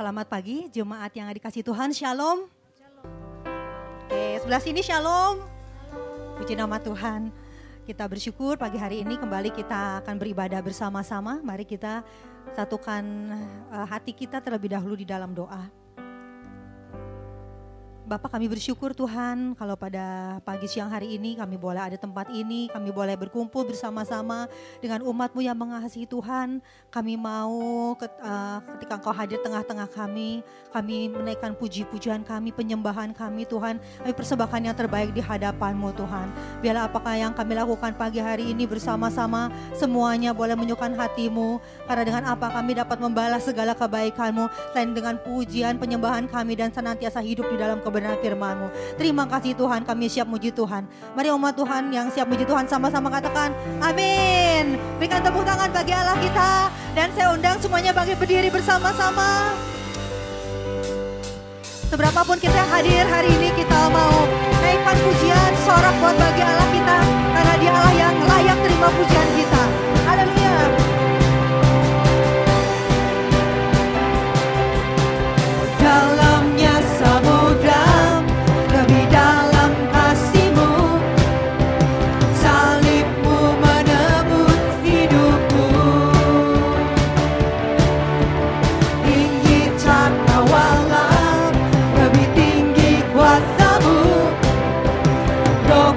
Selamat pagi jemaat yang dikasih Tuhan, shalom. Oke, sebelah sini shalom. Puji nama Tuhan. Kita bersyukur pagi hari ini kembali kita akan beribadah bersama-sama. Mari kita satukan hati kita terlebih dahulu di dalam doa. Bapak, kami bersyukur Tuhan kalau pada pagi siang hari ini kami boleh ada tempat ini, kami boleh berkumpul bersama-sama dengan umat-Mu yang mengasihi Tuhan. Kami mau ketika Engkau hadir tengah-tengah kami menaikkan puji-pujian kami, penyembahan kami Tuhan. Kami persembahkan yang terbaik di hadapan-Mu Tuhan. Biarlah apakah yang kami lakukan pagi hari ini bersama-sama semuanya boleh menyukai hati-Mu. Karena dengan apa kami dapat membalas segala kebaikan-Mu, selain dengan pujian, penyembahan kami dan senantiasa hidup di dalam kebenaran firman-Mu. Terima kasih Tuhan, kami siap muji Tuhan. Mari umat Tuhan yang siap muji Tuhan sama-sama katakan amin. Berikan tepuk tangan bagi Allah kita. Dan saya undang semuanya bagi berdiri bersama-sama. Seberapapun kita hadir hari ini, kita mau naikkan pujian, sorak buat bagi Allah kita. Karena Dia Allah yang layak terima pujian kita. Haleluya. Dalamnya samudra, lebih dalam kasih-Mu, salib-Mu menebus hidupku. Tinggi cakrawala, lebih tinggi kuasa-Mu, Roh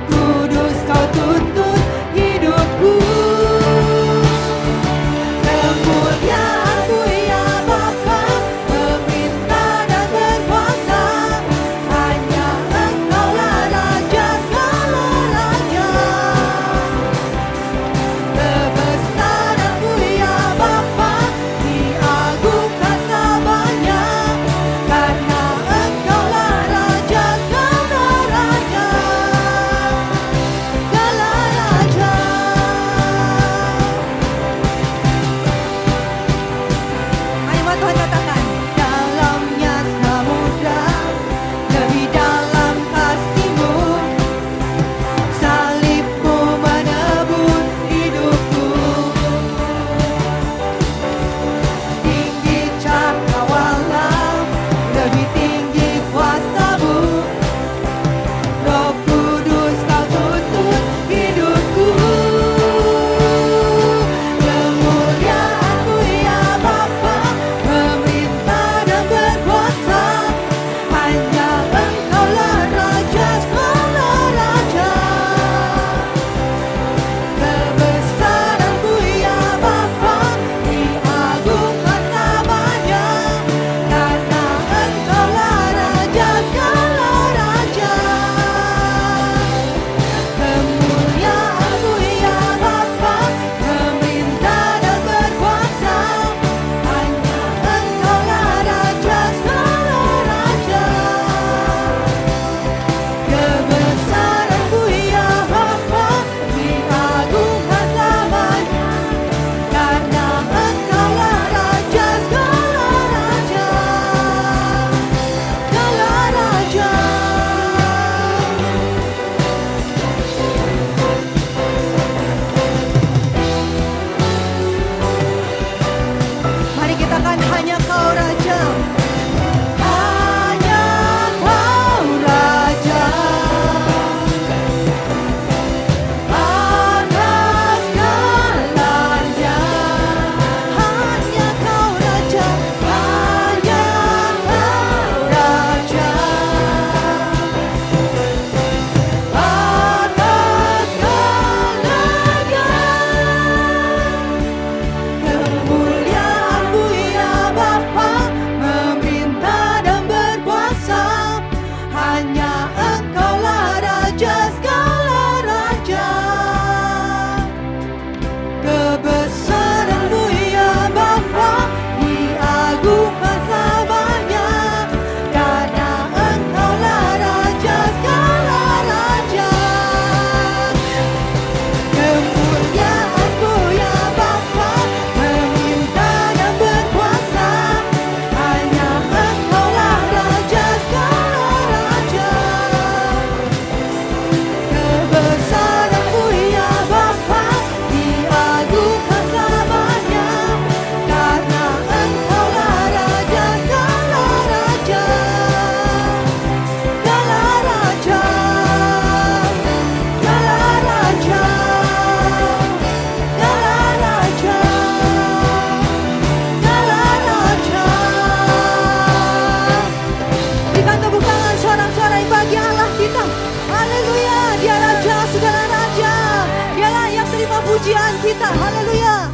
pujian kita. Haleluya.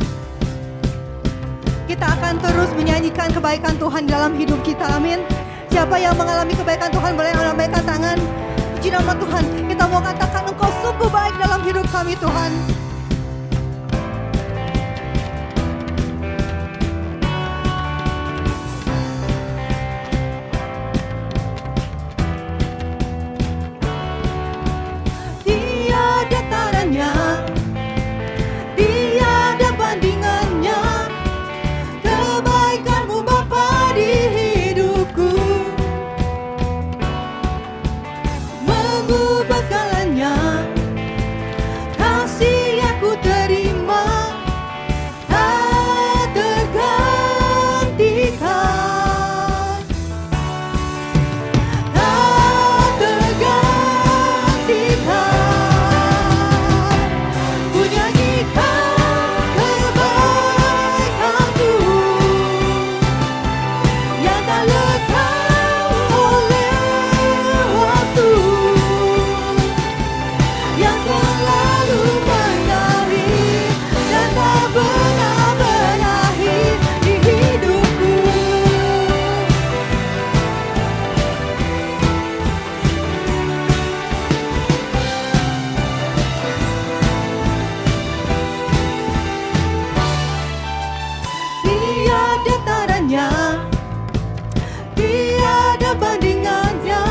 Kita akan terus menyanyikan kebaikan Tuhan dalam hidup kita. Amin. Siapa yang mengalami kebaikan Tuhan boleh melambaikan tangan. Puji nama Tuhan. Kita mau katakan Engkau sungguh baik dalam hidup kami Tuhan. Tiada taranya, tiada bandingannya, kebaikan-Mu Bapa di hidupku, mengubah segalanya, kasih yang ku terima tak tergantikan, tak tergantikan. Ku nyanyikan kebaikan-Mu yang tak lekang oleh waktu, yang selalu mengalir dan tak pernah berakhir di hidupku. Tiada taranya, tiada bandingannya,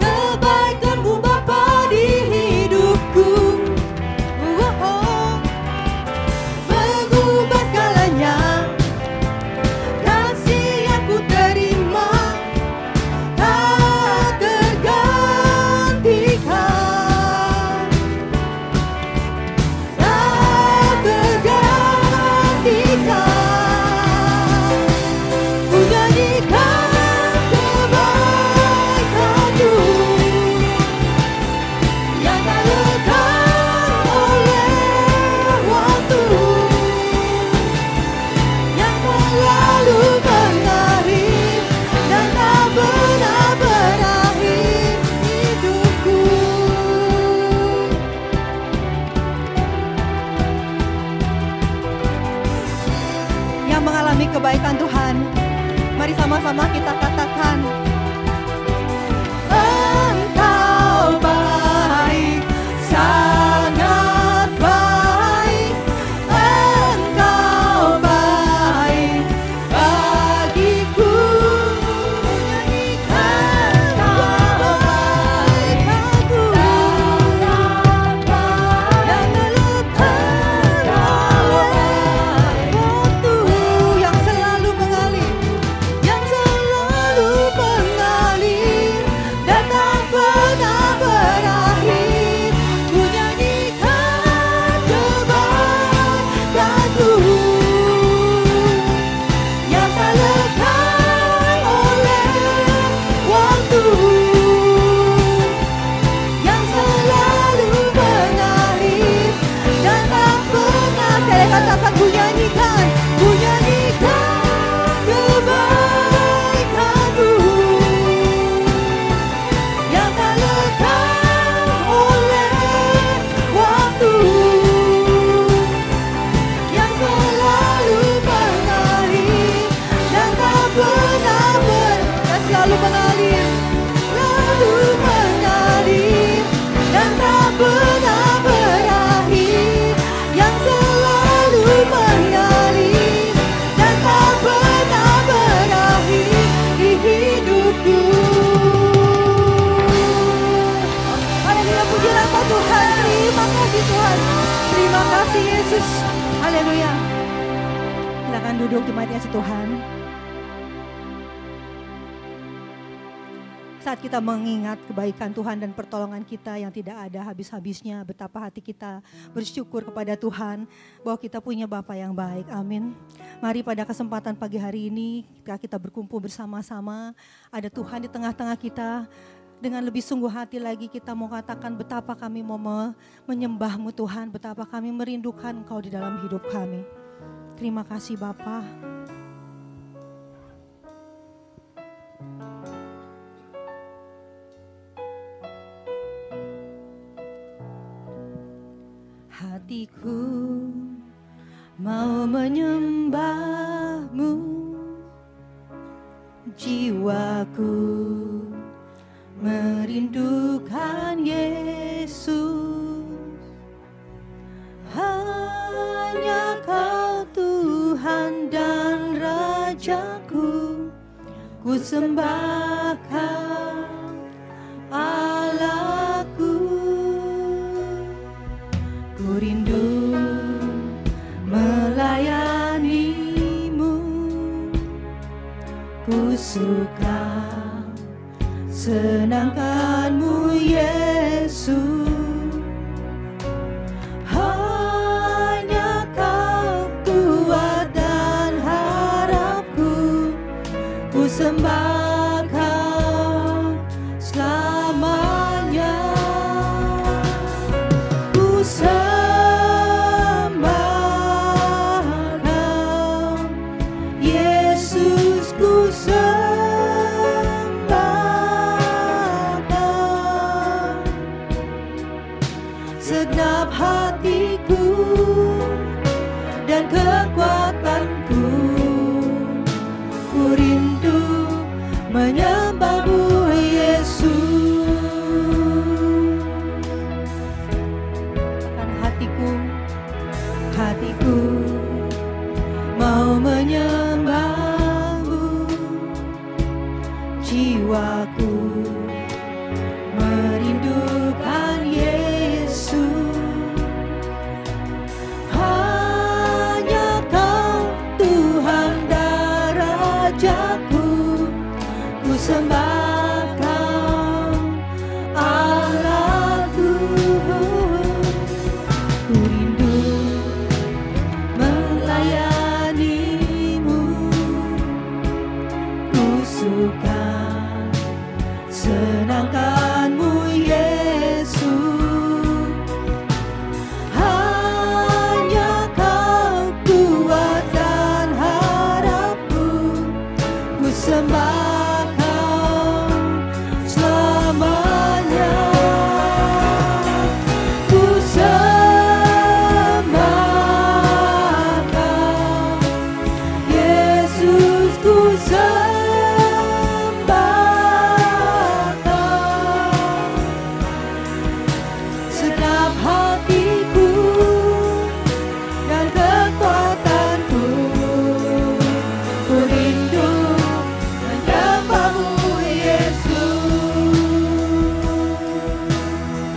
kebaikan-Mu Bapa di hidupku. Mengubah segalanya, kasih yang ku terima tak tergantikan, tak tergantikan. Ku nyanyikan kebaikan-Mu yang tak lekang oleh waktu, yang selalu mengalir dan tak pernah berakhir hidupku. Yang mengalami kebaikan Tuhan, mari sama-sama kita katakan, Engkau baik, sangat baik, Engkau baik bagiku. Nyanyikan kebaikan-Mu sangat baik, yang terletak oleh waktu, yang selalu mengalir, yang selalu mengalir dan tak pernah berakhir. Ku nyanyikan kebaikan-Mu yang tak lekang oleh waktu, yang selalu mengalir dan tak pernah. Saya katakan ku nyanyikan kebaikan-Mu yang tak lekang oleh waktu, yang selalu mengalir dan tak pernah dan selalu mengalir, selalu mengalir dan tak pernah berakhir, yang selalu mengalir dan tak pernah berakhir di hidupku. Haleluya, puji nama Tuhan. Terima kasih Tuhan. Terima kasih Yesus. Haleluya. Silakan duduk di hadirat Tuhan. Saat kita mengingat kebaikan Tuhan dan pertolongan kita yang tidak ada habis-habisnya, betapa hati kita bersyukur kepada Tuhan bahwa kita punya Bapa yang baik. Amin. Mari pada kesempatan pagi hari ini kita berkumpul bersama-sama. Ada Tuhan di tengah-tengah kita. Dengan lebih sungguh hati lagi kita mau katakan betapa kami mau menyembah-Mu Tuhan, betapa kami merindukan Engkau di dalam hidup kami. Terima kasih Bapa. Hatiku mau menyembah-Mu, jiwaku merindukan Yesus. Hanya Kau Tuhan dan Rajaku, ku sembahkan Allahku. Ku rindu melayani-Mu, ku suka senangkan-Mu Yesus. Hanya Kau kuat dan harapku, ku sembahkan selamanya. Ku sembahkan Yesus, ku sembahkan segenap hatiku dan kekuatanku. Ku rindu menyembah-Mu Yesus. Bahkan hatiku mau menyembah-Mu, jiwaku merindukan Yesus. Hanya Kau Tuhan dan Rajaku, ku sembahkan Allahku. Ku rindu melayani-Mu, ku suka senangkan-Mu Yesus. Hanya Kau kuat dan harapku, ku sembahkan selamanya. Ku sembahkan Yesus, ku sembahkan segenap hatiku dan kekuatanku. Ku rindu menyembah-Mu Yesus.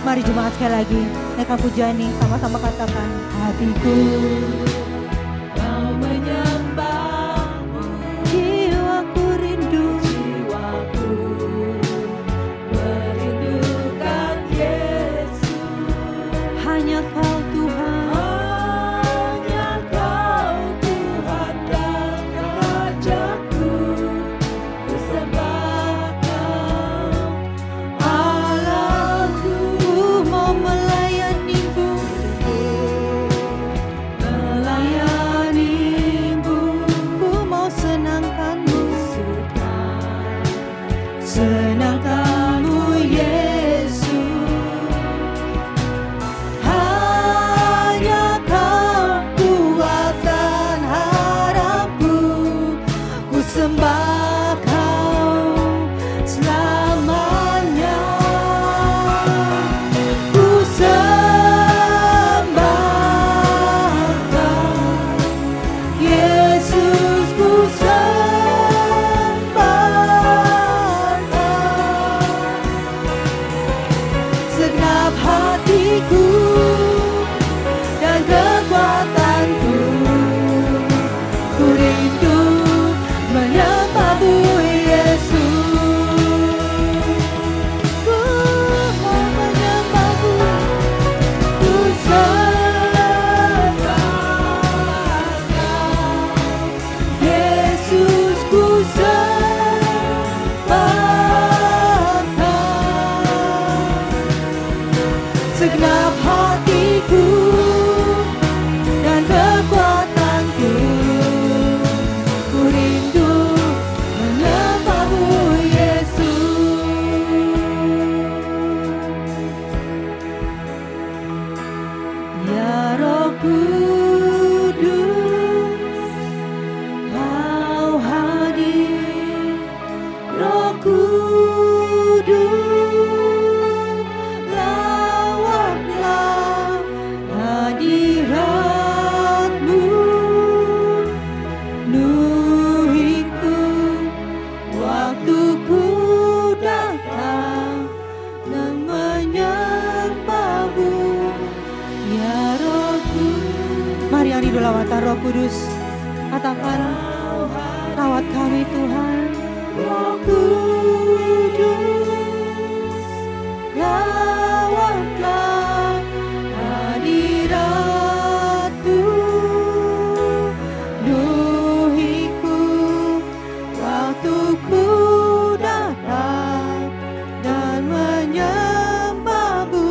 Mari jemaat sekali lagi naikkan pujian ini, sama-sama katakan, hatiku mau menyembah-Mu, jiwaku rindu, merindukan Yesus. Hanya Kau Tuhan, hanya Kau Tuhan dan Rajaku, ku sembahkan Allahku. Mau melayani-Mu, ku mau senangkan-Mu, senangkan-Mu Yesus. Hanya Kau kuat dan harapku, ku sembah Kau selamanya. Ku sembahkan Yesus, ku sembahkan segenap hatiku dan kekuatanku. Ku rindu menyembah-Mu Yesus. Ku mau menyembah-Mu, ku sembahkan Yesus, ku sembahkan segenap hatiku dan kekuatanku. Ku rindu menyembah-Mu Yesus. Ya Roh Kudus, katakan, rawat kami Tuhan. Roh Kudus, rawatlah hadirat-Mu, penuhiku waktu ku datang dan menyembah-Mu.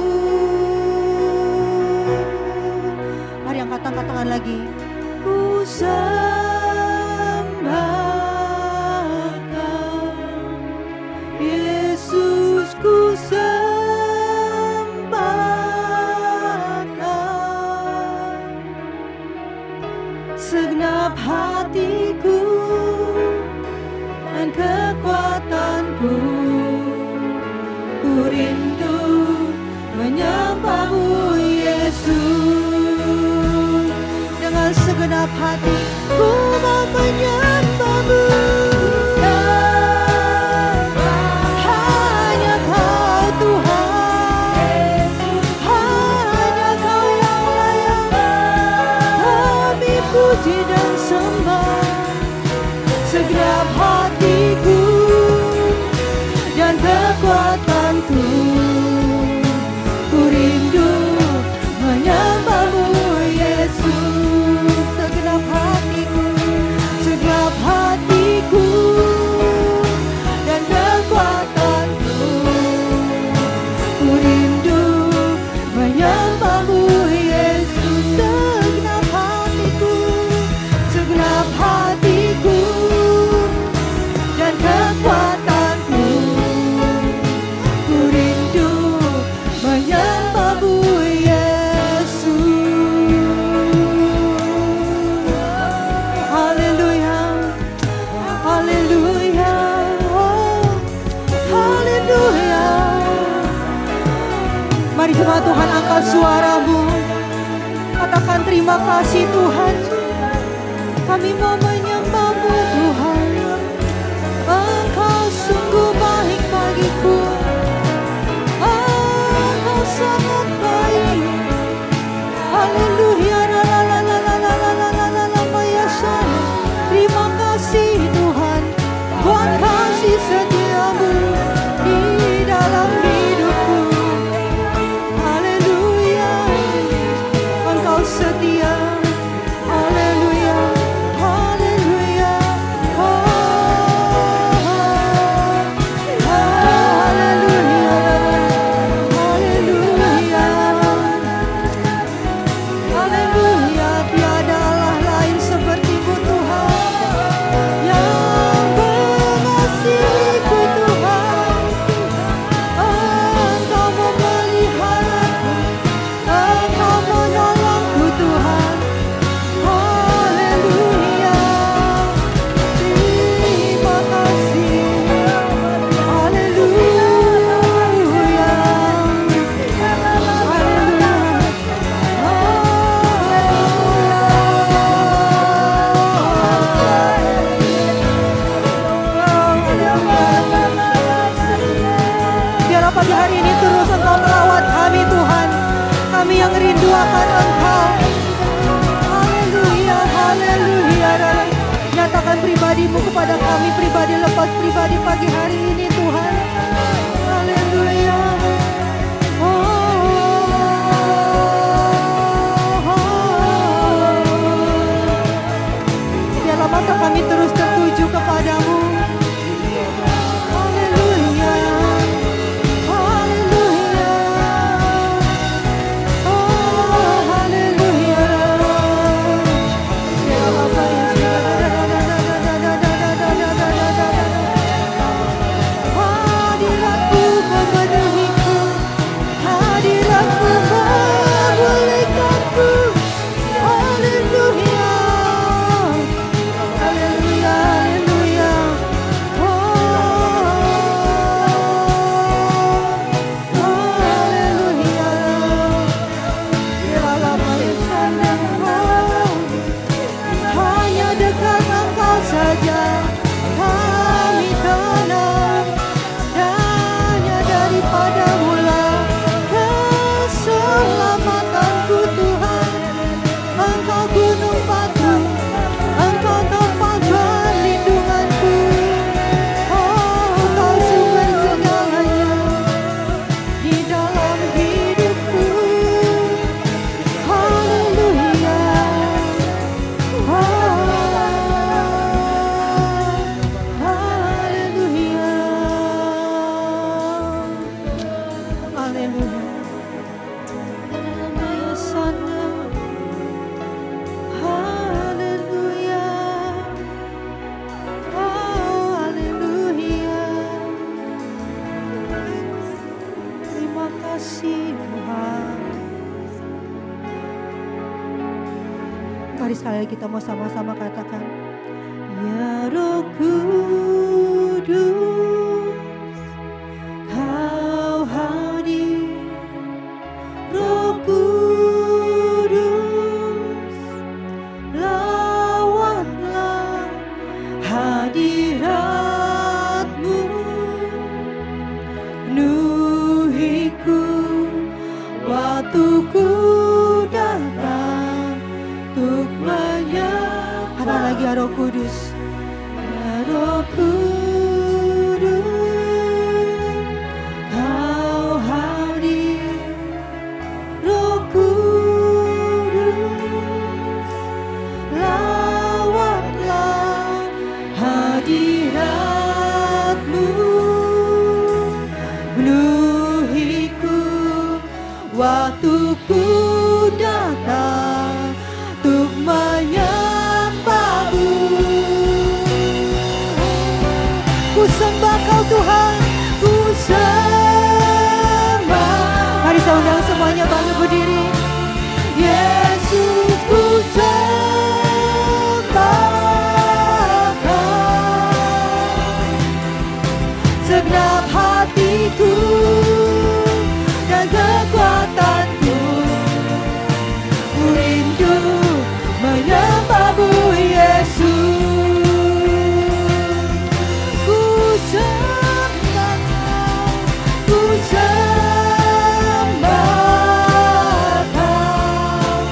Mari angkat tangan lagi. Ku sembahkan Yesus, ku sembahkan segenap hatiku dan kekuatanku. Ku rindu menyembah-Mu Yesus. Dengan segenap hati ku mau menyembah-Mu. Hanya Kau Tuhan, hanya Kau yang layak kami puji dan sembah. Segenap hatiku dan kekuatanku, ku rindu menyembah-Mu Yesus. Hatiku dan kekuatanku, ku rindu menyembah-Mu Yesus. Segenap hatiku, segenap hatiku dan kekuatanku, ku rindu menyembah-Mu Yesus. Haleluya. Haleluya, oh, haleluya. Mari jemaat Tuhan, angkat suaramu, katakan terima kasih Tuhan. Kami mau menyembah-Mu Tuhan. Engkau sungguh baik bagiku. Engkau sangat baik. Haleluya, la la la la la la la la la la la la. Terima kasih Tuhan buat kasih setia-Mu di dalam hidupku. Haleluya, Engkau setia. Haleluya, haleluya, oh, haleluya, haleluya, haleluya. Tiada Allah lain seperti-Mu Tuhan, yang mengasihiku Tuhan. Engkau memeliharaku, Engkau menolongku Tuhan. Haleluya, terima kasih. Haleluya, biar apa di hari ini terus Engkau merawat kami Tuhan. Kami yang rindu akan Engkau. Haleluya, haleluya. Nyatakan pribadi-Mu kepada kami, pribadi lepas pribadi pagi hari ini Tuhan. Haleluya. Biarlah mata kami terus tertuju kepada-Mu. Haleluya, haleluya, oh haleluya. Hadirat Mari sekali lagi kita mau sama-sama katakan, ya Roh Kudus, Kau hadir, Roh Kudus, lawatlah hadirat-Mu, penuhiku waktuku datang untuk menyembah. Kata lagi, ya Roh Kudus, ya Roh Kudus, Kau hadir, Roh Kudus, lawatlah hadirat-Mu, penuhiku waktuku datang untuk menyembah-Mu. Ku sembah Kau Tuhan, ku sembah. Mari saya undang semuanya bangkit berdiri. Yesus, ku sembah Kau, segenap hatiku dan kekuatanku. Ku rindu menyembah-Mu, Yesus. Ku sembah Kau, ku sembah Kau,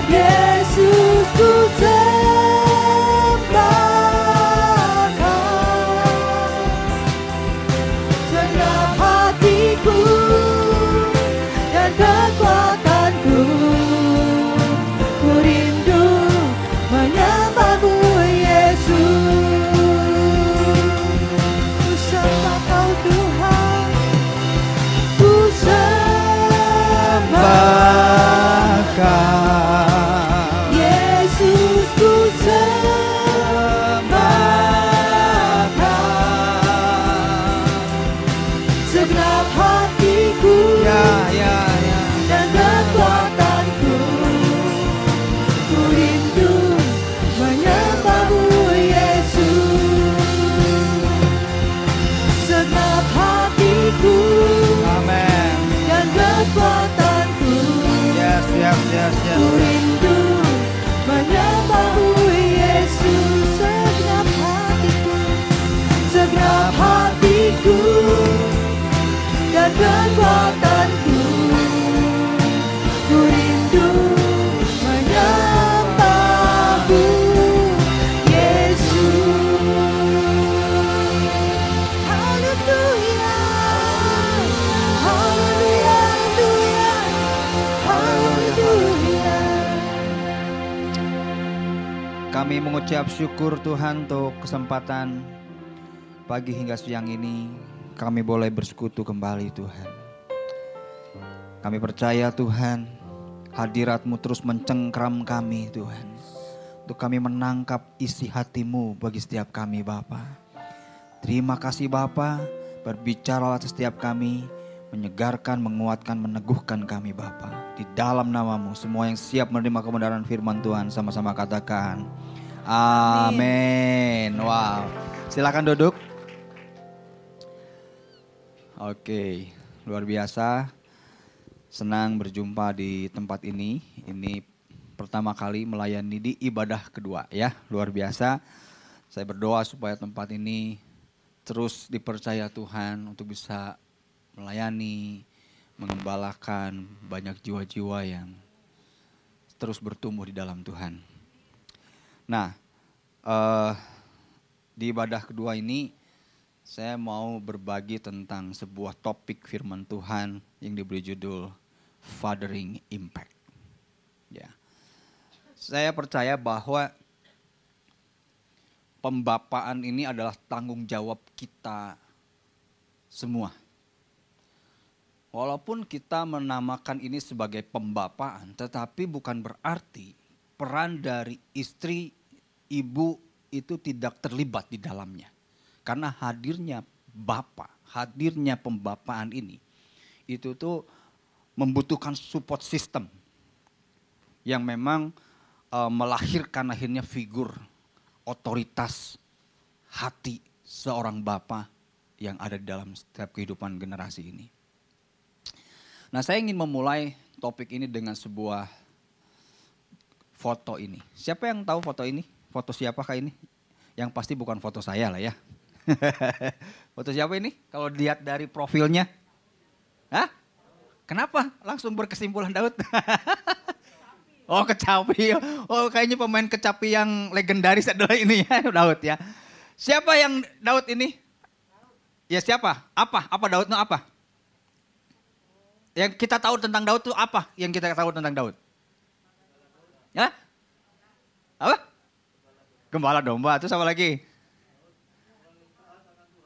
Yesus, ku sembah Kau, segenap hatiku dan kekuatanku. Ku rindu menyembah-Mu, Yesus. Ku sembah Kau Tuhan, ku sembah Kau, Yesus, ku sembah Kau, segenap hatiku dan kekuatanku. Ku rindu menyembah-Mu, Yesus, segenap hatiku dan kekuatanku. Ku rindu menyembah-Mu, Yesus, segenap hatiku dan kekuatanku. Ku rindu menyembah-Mu, Yesus. Haleluya, haleluya, haleluya, haleluya. Kami mengucap syukur Tuhan untuk kesempatan pagi hingga siang ini kami boleh bersekutu kembali Tuhan. Kami percaya Tuhan, hadirat-Mu terus mencengkram kami Tuhan, untuk kami menangkap isi hati-Mu bagi setiap kami Bapa. Terima kasih Bapa, berbicaralah setiap kami, menyegarkan, menguatkan, meneguhkan kami Bapa. Di dalam nama-Mu, semua yang siap menerima kebenaran firman Tuhan sama-sama katakan amin. Wow, silakan duduk. Oke, luar biasa. Senang berjumpa di tempat ini. Ini pertama kali melayani di ibadah kedua ya. Luar biasa. Saya berdoa supaya tempat ini terus dipercaya Tuhan untuk bisa melayani, mengembalakan banyak jiwa-jiwa yang terus bertumbuh di dalam Tuhan. Nah, di ibadah kedua ini saya mau berbagi tentang sebuah topik firman Tuhan yang diberi judul Fathering Impact. Ya. Saya percaya bahwa pembapaan ini adalah tanggung jawab kita semua. Walaupun kita menamakan ini sebagai pembapaan, tetapi bukan berarti peran dari istri, ibu itu tidak terlibat di dalamnya. Karena hadirnya bapak, hadirnya pembapaan ini, itu tuh membutuhkan support system yang memang melahirkan akhirnya figur otoritas hati seorang bapa yang ada di dalam setiap kehidupan generasi ini. Nah, saya ingin memulai topik ini dengan sebuah foto ini. Siapa yang tahu foto ini? Foto siapakah ini? Yang pasti bukan foto saya lah ya. Foto siapa ini? Kalau dilihat dari profilnya. Hah? Kenapa? Langsung berkesimpulan Daud. Oh, kecapi. Oh, kayaknya pemain kecapi yang legendaris adalah ini ya, Daud ya. Siapa yang Daud ini? Ya siapa? Apa Daud itu apa? Yang kita tahu tentang Daud itu apa? Yang kita tahu tentang Daud? Ya? Apa? Gembala domba. Terus apa lagi?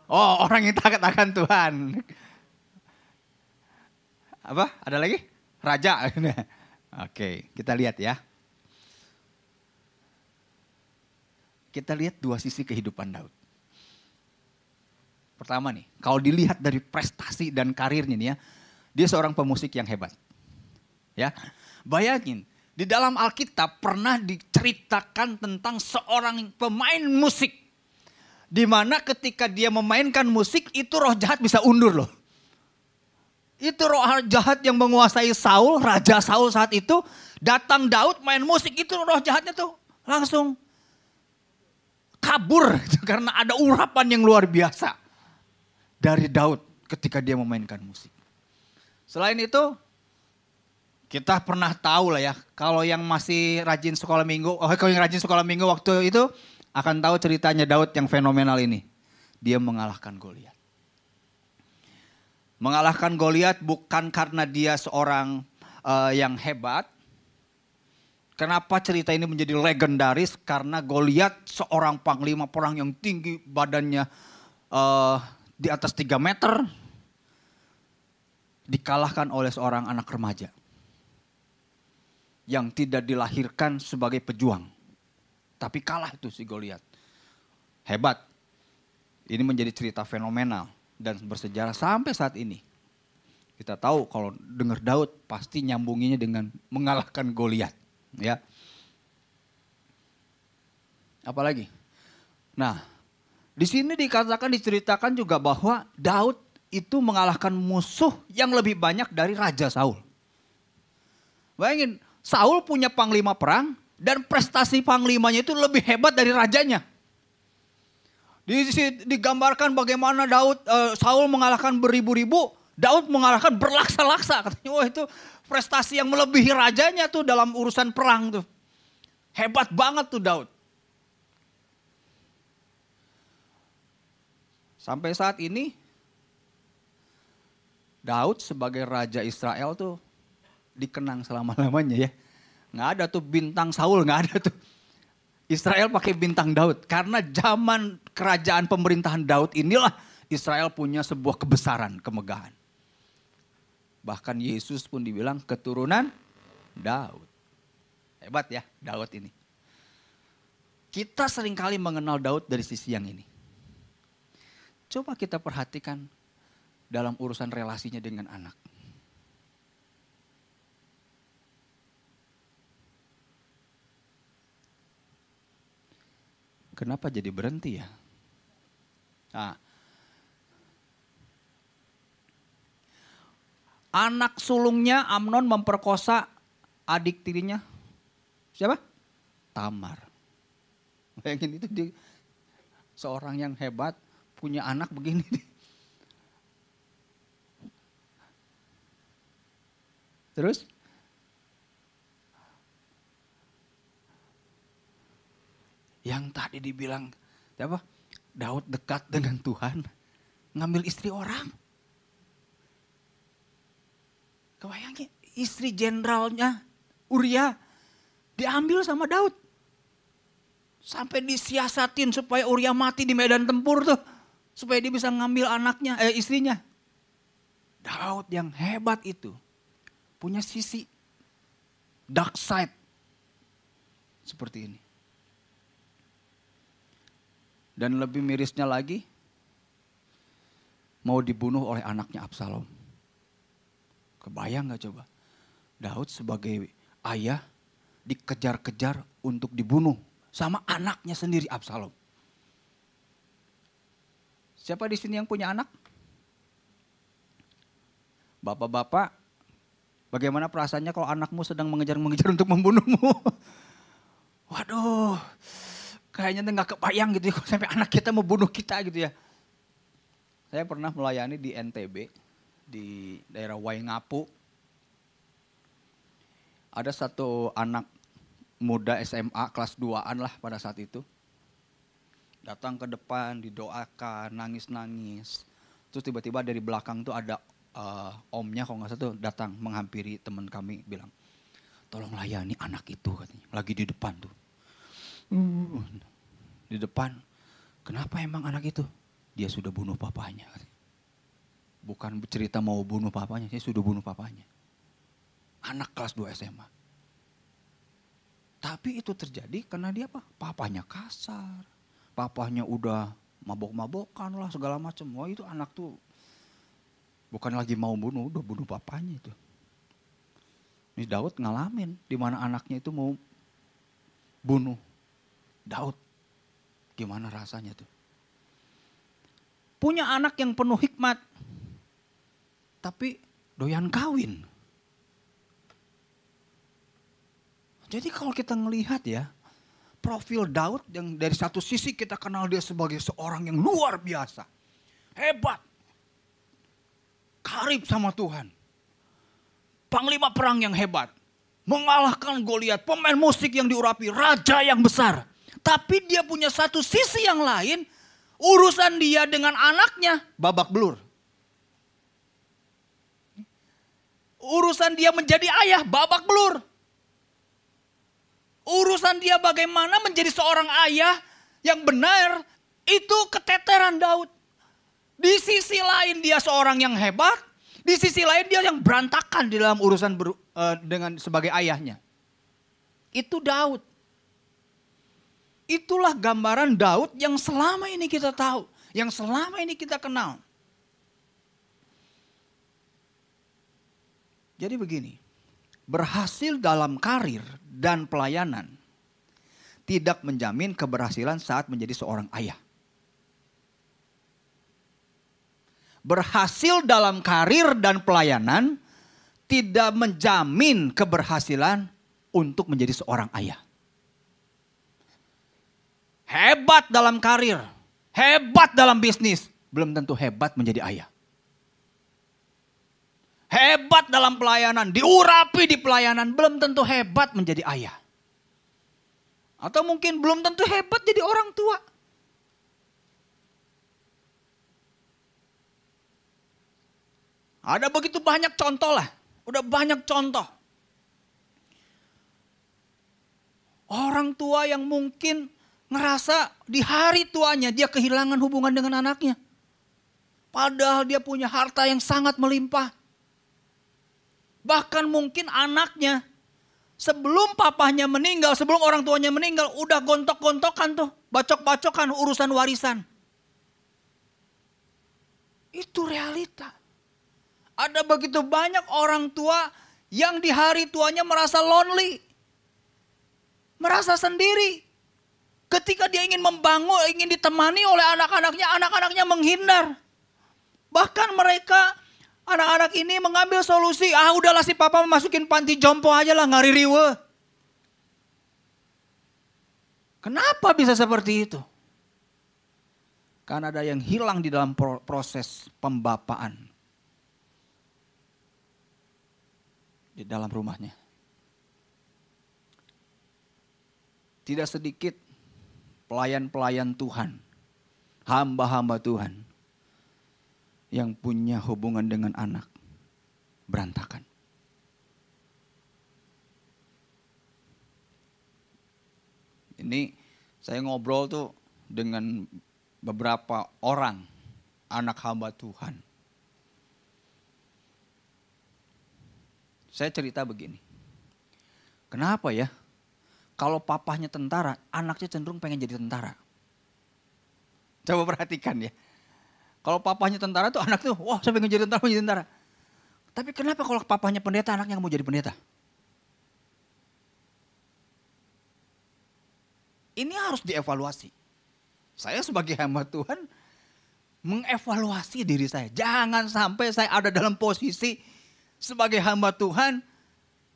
Oh, orang yang taat akan Tuhan. Apa? Ada lagi? Raja. Oke, kita lihat ya. Kita lihat dua sisi kehidupan Daud. Pertama nih, kalau dilihat dari prestasi dan karirnya nih ya, dia seorang pemusik yang hebat. Ya, bayangin, di dalam Alkitab pernah diceritakan tentang seorang pemain musik. Di mana ketika dia memainkan musik, itu roh jahat bisa undur loh. Itu roh jahat yang menguasai Saul, Raja Saul saat itu, datang Daud main musik, itu roh jahatnya tuh langsung kabur. Karena ada urapan yang luar biasa dari Daud ketika dia memainkan musik. Selain itu, kita pernah tahu lah ya, kalau yang masih rajin sekolah minggu, kalau yang rajin sekolah minggu waktu itu akan tahu ceritanya Daud yang fenomenal ini. Dia mengalahkan Goliat. Mengalahkan Goliat bukan karena dia seorang yang hebat. Kenapa cerita ini menjadi legendaris? Karena Goliat seorang panglima perang yang tinggi, badannya di atas 3 meter, dikalahkan oleh seorang anak remaja yang tidak dilahirkan sebagai pejuang. Tapi kalah itu si Goliat. Hebat. Ini menjadi cerita fenomenal dan bersejarah sampai saat ini. Kita tahu kalau dengar Daud pasti nyambunginya dengan mengalahkan Goliat. Ya. Apalagi? Nah, di sini diceritakan juga bahwa Daud itu mengalahkan musuh yang lebih banyak dari Raja Saul. Bayangin, Saul punya panglima perang dan prestasi panglimanya itu lebih hebat dari rajanya. Digambarkan bagaimana Saul mengalahkan beribu-ribu, Daud mengalahkan berlaksa-laksa. Katanya, wah itu prestasi yang melebihi rajanya tuh dalam urusan perang tuh. Hebat banget tuh Daud. Sampai saat ini, Daud sebagai Raja Israel tuh dikenang selama-lamanya ya. Nggak ada tuh bintang Saul, nggak ada tuh. Israel pakai bintang Daud. Karena zaman kerajaan pemerintahan Daud inilah Israel punya sebuah kebesaran, kemegahan. Bahkan Yesus pun dibilang keturunan Daud. Hebat ya Daud ini. Kita seringkali mengenal Daud dari sisi yang ini. Coba kita perhatikan dalam urusan relasinya dengan anak. Kenapa jadi berhenti ya? Nah, anak sulungnya Amnon memperkosa adik tirinya. Siapa? Tamar. Bayangin itu seorang yang hebat punya anak begini. Terus? Yang tadi dibilang, apa? Daud dekat dengan Tuhan, ngambil istri orang. Kebayangin, istri jenderalnya Uria diambil sama Daud. Sampai disiasatin supaya Uria mati di medan tempur tuh. Supaya dia bisa ngambil anaknya, istrinya. Daud yang hebat itu. Punya sisi dark side. Seperti ini. Dan lebih mirisnya lagi, mau dibunuh oleh anaknya Absalom. Kebayang gak coba? Daud sebagai ayah dikejar-kejar untuk dibunuh sama anaknya sendiri Absalom. Siapa di sini yang punya anak? Bapak-bapak, bagaimana perasaannya kalau anakmu sedang mengejar-mengejar untuk membunuhmu? Waduh, kayaknya nggak kebayang gitu ya sampai anak kita mau bunuh kita gitu ya. Saya pernah melayani di NTB, di daerah Waingapu. Ada satu anak muda SMA kelas 2-an lah pada saat itu. Datang ke depan, didoakan, nangis-nangis. Terus tiba-tiba dari belakang tuh ada omnya kalau nggak salah tuh datang menghampiri teman kami bilang, tolong layani anak itu katanya, lagi di depan tuh. Di depan, kenapa emang anak itu? Dia sudah bunuh papanya. Bukan cerita mau bunuh papanya, dia sudah bunuh papanya. Anak kelas 2 SMA. Tapi itu terjadi karena dia apa? Papanya kasar. Papanya udah mabok-mabokan lah segala macam. Wah itu anak tuh bukan lagi mau bunuh, udah bunuh papanya itu. Ini Daud ngalamin di mana anaknya itu mau bunuh Daud. Gimana rasanya tuh? Punya anak yang penuh hikmat, tapi doyan kawin. Jadi kalau kita ngelihat ya, profil Daud yang dari satu sisi kita kenal dia sebagai seorang yang luar biasa. Hebat. Karib sama Tuhan. Panglima perang yang hebat. Mengalahkan Goliat, pemain musik yang diurapi, raja yang besar. Tapi dia punya satu sisi yang lain, urusan dia dengan anaknya babak belur. Urusan dia menjadi ayah babak belur. Urusan dia bagaimana menjadi seorang ayah yang benar, itu keteteran Daud. Di sisi lain dia seorang yang hebat, di sisi lain dia yang berantakan di dalam urusan dengan sebagai ayahnya. Itu Daud. Itulah gambaran Daud yang selama ini kita tahu, yang selama ini kita kenal. Jadi begini, berhasil dalam karir dan pelayanan tidak menjamin keberhasilan saat menjadi seorang ayah. Berhasil dalam karir dan pelayanan tidak menjamin keberhasilan untuk menjadi seorang ayah. Hebat dalam karir, hebat dalam bisnis, belum tentu hebat menjadi ayah. Hebat dalam pelayanan, diurapi di pelayanan, belum tentu hebat menjadi ayah. Atau mungkin belum tentu hebat jadi orang tua. Ada begitu banyak contoh lah, udah banyak contoh. Orang tua yang mungkin ngerasa di hari tuanya dia kehilangan hubungan dengan anaknya. Padahal dia punya harta yang sangat melimpah. Bahkan mungkin anaknya sebelum papahnya meninggal, sebelum orang tuanya meninggal, udah gontok-gontokan tuh, bacok-bacokan urusan warisan. Itu realita. Ada begitu banyak orang tua yang di hari tuanya merasa lonely. Merasa sendiri. Ketika dia ingin membangun, ingin ditemani oleh anak-anaknya, anak-anaknya menghindar. Bahkan mereka, anak-anak ini mengambil solusi, udahlah si papa masukin panti jompo aja lah, ngaririwe. Kenapa bisa seperti itu? Karena ada yang hilang di dalam proses pembapaan. Di dalam rumahnya. Tidak sedikit pelayan-pelayan Tuhan, hamba-hamba Tuhan yang punya hubungan dengan anak berantakan. Ini saya ngobrol tuh dengan beberapa orang anak hamba Tuhan. Saya cerita begini, kenapa ya kalau papahnya tentara, anaknya cenderung pengen jadi tentara. Coba perhatikan ya. Kalau papahnya tentara tuh anak tuh, wah saya pengen jadi tentara, mau jadi tentara. Tapi kenapa kalau papahnya pendeta, anaknya nggak mau jadi pendeta? Ini harus dievaluasi. Saya sebagai hamba Tuhan mengevaluasi diri saya. Jangan sampai saya ada dalam posisi sebagai hamba Tuhan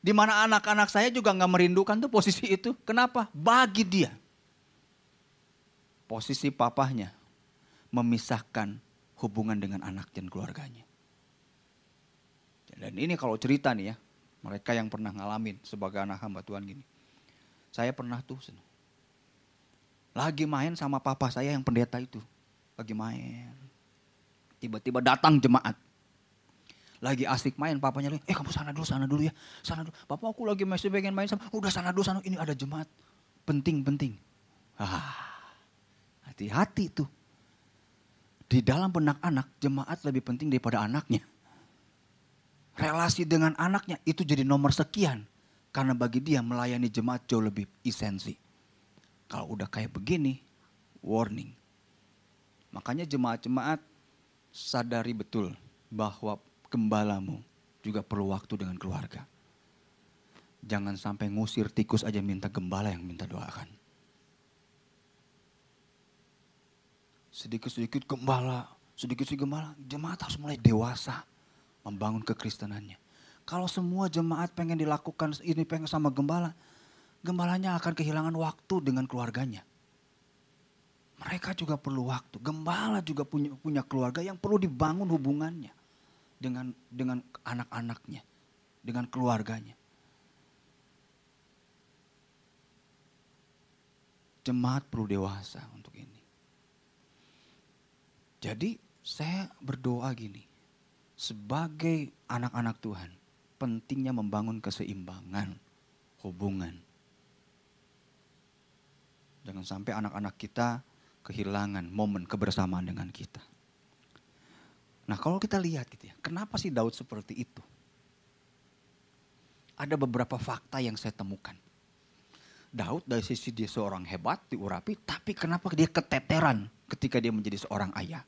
di mana anak-anak saya juga nggak merindukan tuh posisi itu. Kenapa? Bagi dia, posisi papahnya memisahkan hubungan dengan anak dan keluarganya. Dan ini kalau cerita nih ya, mereka yang pernah ngalamin sebagai anak hamba Tuhan gini. Saya pernah tuh lagi main sama papa saya yang pendeta itu. Lagi main. Tiba-tiba datang jemaat. Lagi asik main, papanya bilang, kamu sana dulu ya. Sana dulu. Papa aku lagi masih pengen main sama, udah sana dulu sana. Ini ada jemaat. Penting. Hati-hati tuh. Di dalam benak anak, jemaat lebih penting daripada anaknya. Relasi dengan anaknya itu jadi nomor sekian. Karena bagi dia melayani jemaat jauh lebih esensi. Kalau udah kayak begini, warning. Makanya jemaat-jemaat sadari betul bahwa gembalamu juga perlu waktu dengan keluarga. Jangan sampai ngusir tikus aja minta gembala yang minta doakan. Sedikit-sedikit gembala, jemaat harus mulai dewasa membangun kekristenannya. Kalau semua jemaat pengen dilakukan ini pengen sama gembala, gembalanya akan kehilangan waktu dengan keluarganya. Mereka juga perlu waktu. Gembala juga punya keluarga yang perlu dibangun hubungannya dengan anak-anaknya, dengan keluarganya. Jemaat perlu dewasa untuk ini. Jadi saya berdoa gini, sebagai anak-anak Tuhan, pentingnya membangun keseimbangan hubungan. Jangan sampai anak-anak kita kehilangan momen kebersamaan dengan kita. Nah kalau kita lihat gitu ya, kenapa sih Daud seperti itu? Ada beberapa fakta yang saya temukan. Daud dari sisi dia seorang hebat, diurapi, tapi kenapa dia keteteran ketika dia menjadi seorang ayah?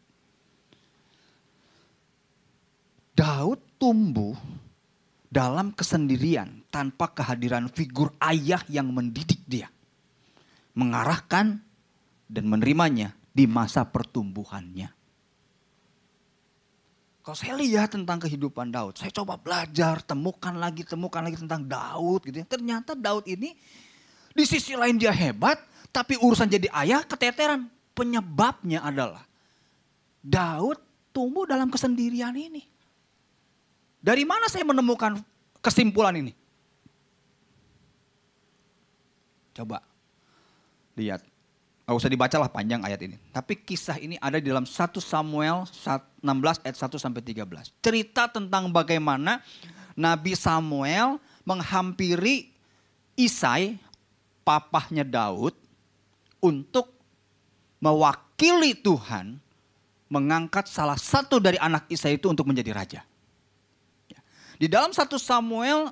Daud tumbuh dalam kesendirian tanpa kehadiran figur ayah yang mendidik dia. Mengarahkan dan menerimanya di masa pertumbuhannya. Kalau saya lihat tentang kehidupan Daud, saya coba belajar, temukan lagi tentang Daud gitu ya. Ternyata Daud ini di sisi lain dia hebat, tapi urusan jadi ayah keteteran. Penyebabnya adalah Daud tumbuh dalam kesendirian ini. Dari mana saya menemukan kesimpulan ini? Coba lihat. Gak usah dibacalah panjang ayat ini. Tapi kisah ini ada di dalam 1 Samuel 16 ayat 1 sampai 13. Cerita tentang bagaimana Nabi Samuel menghampiri Isai, papahnya Daud, untuk mewakili Tuhan mengangkat salah satu dari anak Isai itu untuk menjadi raja. Di dalam 1 Samuel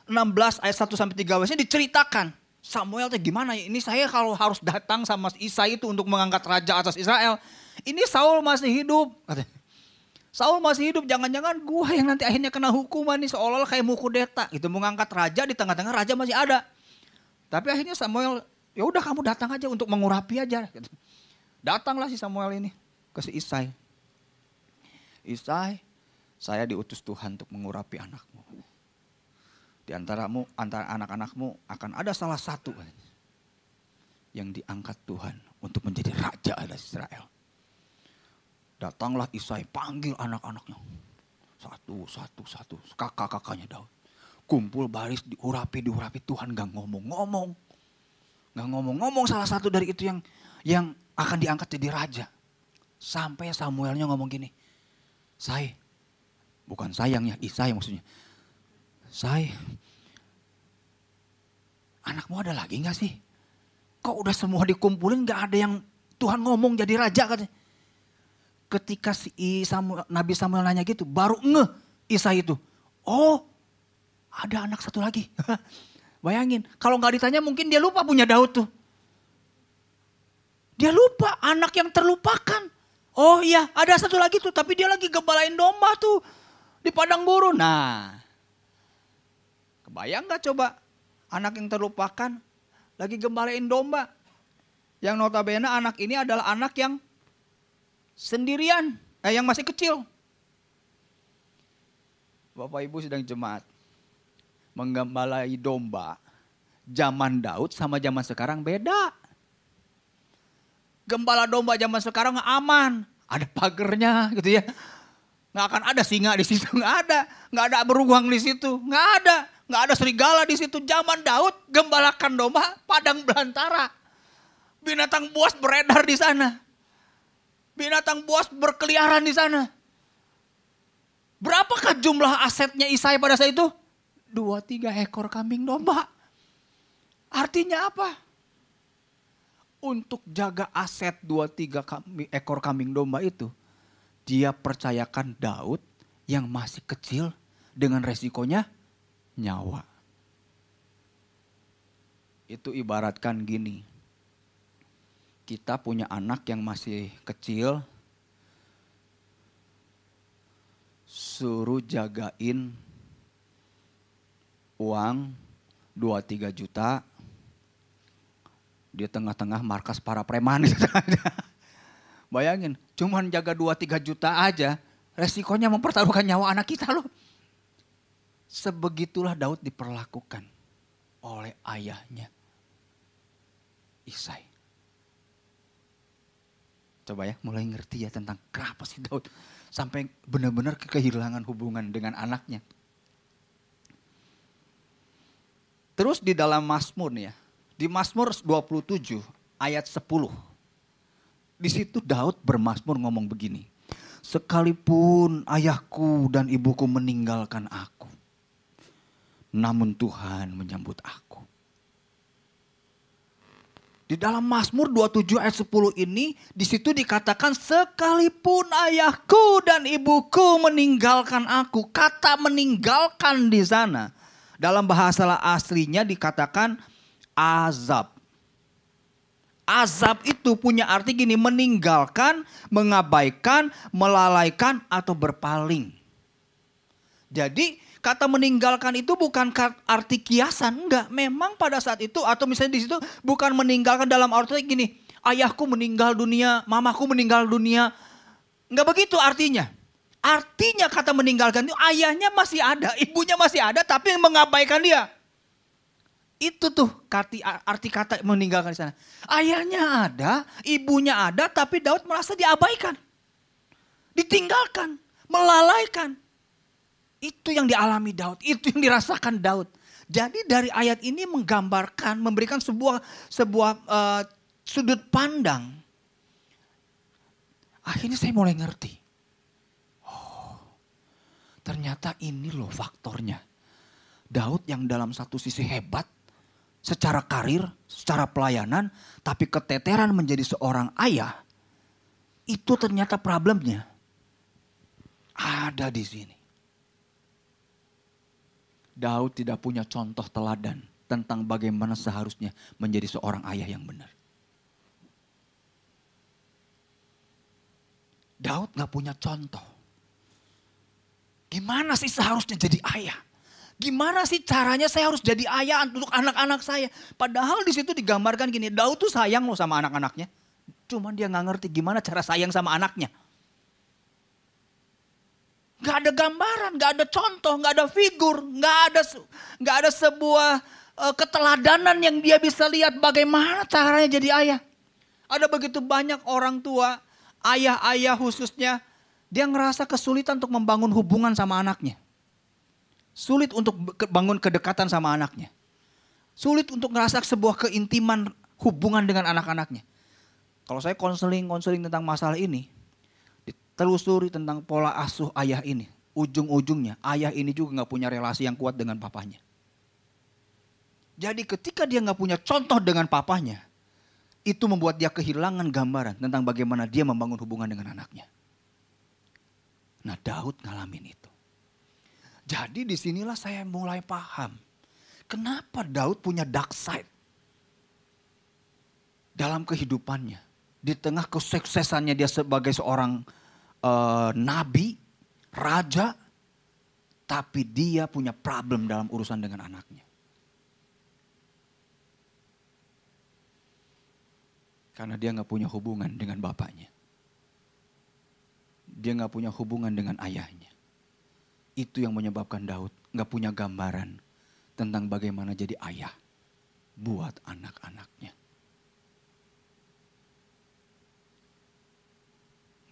16 ayat 1 sampai 13 ini diceritakan Samuel itu gimana ya, ini saya kalau harus datang sama Isai itu untuk mengangkat raja atas Israel. Ini Saul masih hidup. Saul masih hidup, jangan-jangan gua yang nanti akhirnya kena hukuman nih, seolah-olah kayak mau kudeta gitu, mengangkat raja di tengah-tengah raja masih ada. Tapi akhirnya Samuel, ya udah kamu datang aja untuk mengurapi aja. Datanglah si Samuel ini ke si Isai. Isai, saya diutus Tuhan untuk mengurapi anakmu. Di antara anak-anakmu akan ada salah satu yang diangkat Tuhan untuk menjadi raja atas Israel. Datanglah Isai, panggil anak-anaknya. Satu, kakak-kakaknya Daud. Kumpul baris, diurapi, Tuhan gak ngomong-ngomong. Gak ngomong-ngomong salah satu dari itu yang akan diangkat jadi raja. Sampai Samuelnya ngomong gini, Isai, bukan sayangnya, Isai maksudnya. Isai, anakmu ada lagi gak sih? Kok udah semua dikumpulin gak ada yang Tuhan ngomong jadi raja katanya. Ketika Nabi Samuel nanya gitu, baru ngeh Isai itu. Oh, ada anak satu lagi. Bayangin, kalau gak ditanya mungkin dia lupa punya Daud tuh. Dia lupa, anak yang terlupakan. Oh iya, ada satu lagi tuh, tapi dia lagi gembalain domba tuh di padang gurun. Nah, kebayang gak coba anak yang terlupakan lagi gembalain domba. Yang notabene anak ini adalah anak yang sendirian, yang masih kecil. Bapak Ibu sedang jemaat, menggembalai domba, zaman Daud sama zaman sekarang beda. Gembala domba zaman sekarang aman, ada pagernya gitu ya. Nggak akan ada singa di situ, nggak ada beruang di situ, nggak ada serigala di situ. Zaman Daud gembalakan domba, padang belantara, binatang buas beredar di sana, binatang buas berkeliaran di sana. Berapakah jumlah asetnya Isai pada saat itu? 2-3 ekor kambing domba. Artinya apa? Untuk jaga aset 2-3 ekor kambing domba itu, dia percayakan Daud yang masih kecil dengan resikonya nyawa. Itu ibaratkan gini, kita punya anak yang masih kecil, suruh jagain uang 2-3 juta di tengah-tengah markas para preman. Bayangin, cuman jaga 2-3 juta aja, resikonya mempertaruhkan nyawa anak kita loh. Sebegitulah Daud diperlakukan oleh ayahnya, Isai. Coba ya, mulai ngerti ya tentang kenapa sih Daud sampai benar-benar kehilangan hubungan dengan anaknya. Terus di dalam Mazmur nih ya, di Mazmur 27 ayat 10. Di situ Daud bermazmur ngomong begini. Sekalipun ayahku dan ibuku meninggalkan aku, namun Tuhan menyambut aku. Di dalam Mazmur 27 ayat 10 ini, di situ dikatakan sekalipun ayahku dan ibuku meninggalkan aku. Kata meninggalkan di sana dalam bahasa aslinya dikatakan azab. Azab itu punya arti gini, meninggalkan, mengabaikan, melalaikan atau berpaling. Jadi kata meninggalkan itu bukan arti kiasan, enggak. Memang pada saat itu atau misalnya di situ bukan meninggalkan dalam arti gini, ayahku meninggal dunia, mamaku meninggal dunia. Enggak begitu artinya. Artinya kata meninggalkan itu ayahnya masih ada, ibunya masih ada tapi mengabaikan dia. Itu tuh arti kata meninggalkan di sana. Ayahnya ada, ibunya ada tapi Daud merasa diabaikan. Ditinggalkan, melalaikan. Itu yang dialami Daud, itu yang dirasakan Daud. Jadi dari ayat ini menggambarkan, memberikan sebuah sudut pandang. Akhirnya saya mulai ngerti. Oh, ternyata ini loh faktornya. Daud yang dalam satu sisi hebat, secara karir, secara pelayanan, tapi keteteran menjadi seorang ayah. Itu ternyata problemnya. Ada di sini. Daud tidak punya contoh teladan tentang bagaimana seharusnya menjadi seorang ayah yang benar. Daud gak punya contoh. Gimana sih seharusnya jadi ayah? Gimana sih caranya saya harus jadi ayah untuk anak-anak saya? Padahal di situ digambarkan gini, Daud tuh sayang loh sama anak-anaknya. Cuman dia gak ngerti gimana cara sayang sama anaknya. Gak ada gambaran, gak ada contoh, gak ada figur, gak ada sebuah keteladanan yang dia bisa lihat bagaimana caranya jadi ayah. Ada begitu banyak orang tua, ayah-ayah khususnya, dia ngerasa kesulitan untuk membangun hubungan sama anaknya. Sulit untuk bangun kedekatan sama anaknya. Sulit untuk ngerasa sebuah keintiman hubungan dengan anak-anaknya. Kalau saya konseling tentang masalah ini, ditelusuri tentang pola asuh ayah ini. Ujung-ujungnya ayah ini juga gak punya relasi yang kuat dengan papanya. Jadi ketika dia gak punya contoh dengan papanya, itu membuat dia kehilangan gambaran tentang bagaimana dia membangun hubungan dengan anaknya. Nah, Daud ngalamin itu. Jadi disinilah saya mulai paham. Kenapa Daud punya dark side dalam kehidupannya. Di tengah kesuksesannya dia sebagai seorang nabi, raja. Tapi dia punya problem dalam urusan dengan anaknya. Karena dia nggak punya hubungan dengan bapaknya. Dia nggak punya hubungan dengan ayahnya. Itu yang menyebabkan Daud nggak punya gambaran tentang bagaimana jadi ayah buat anak-anaknya.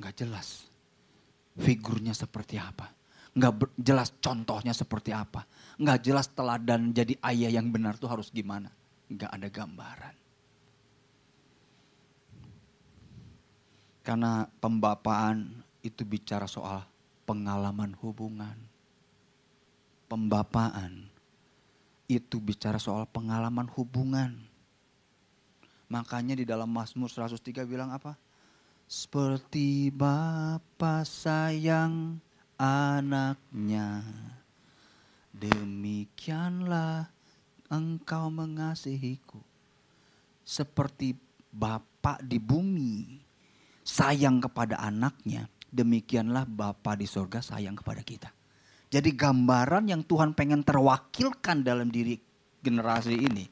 Nggak jelas figurnya seperti apa. Nggak jelas contohnya seperti apa. Nggak jelas teladan jadi ayah yang benar tuh harus gimana. Nggak ada gambaran. Karena pembapaan itu bicara soal pengalaman hubungan. Pembapaan itu bicara soal pengalaman hubungan. Makanya di dalam Mazmur 103 bilang apa? Seperti bapa sayang anaknya, demikianlah engkau mengasihiku. Seperti bapa di bumi sayang kepada anaknya, demikianlah Bapa di sorga sayang kepada kita. Jadi gambaran yang Tuhan pengen terwakilkan dalam diri generasi ini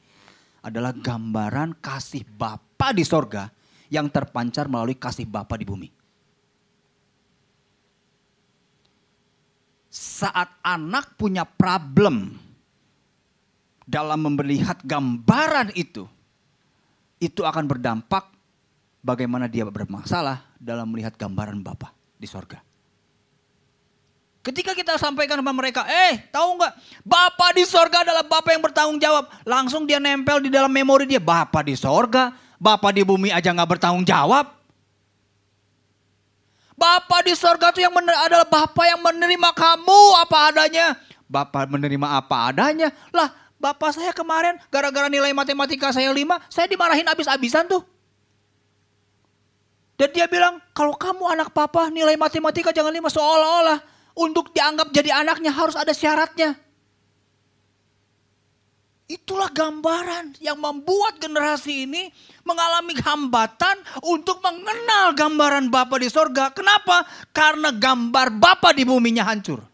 adalah gambaran kasih Bapa di sorga yang terpancar melalui kasih Bapa di bumi. Saat anak punya problem dalam melihat gambaran itu akan berdampak bagaimana dia bermasalah dalam melihat gambaran Bapa di sorga. Ketika kita sampaikan sama mereka, tahu nggak? Bapa di sorga adalah Bapa yang bertanggung jawab. Langsung dia nempel di dalam memori dia, Bapa di sorga, Bapa di bumi aja nggak bertanggung jawab. Bapa di sorga itu adalah Bapa yang menerima kamu apa adanya. Bapa menerima apa adanya. Lah, Bapak saya kemarin gara-gara nilai matematika saya 5, saya dimarahin abis-abisan tuh. Dan dia bilang, kalau kamu anak papa nilai matematika jangan 5, seolah-olah untuk dianggap jadi anaknya harus ada syaratnya. Itulah gambaran yang membuat generasi ini mengalami hambatan untuk mengenal gambaran Bapa di sorga. Kenapa? Karena gambar Bapa di buminya hancur.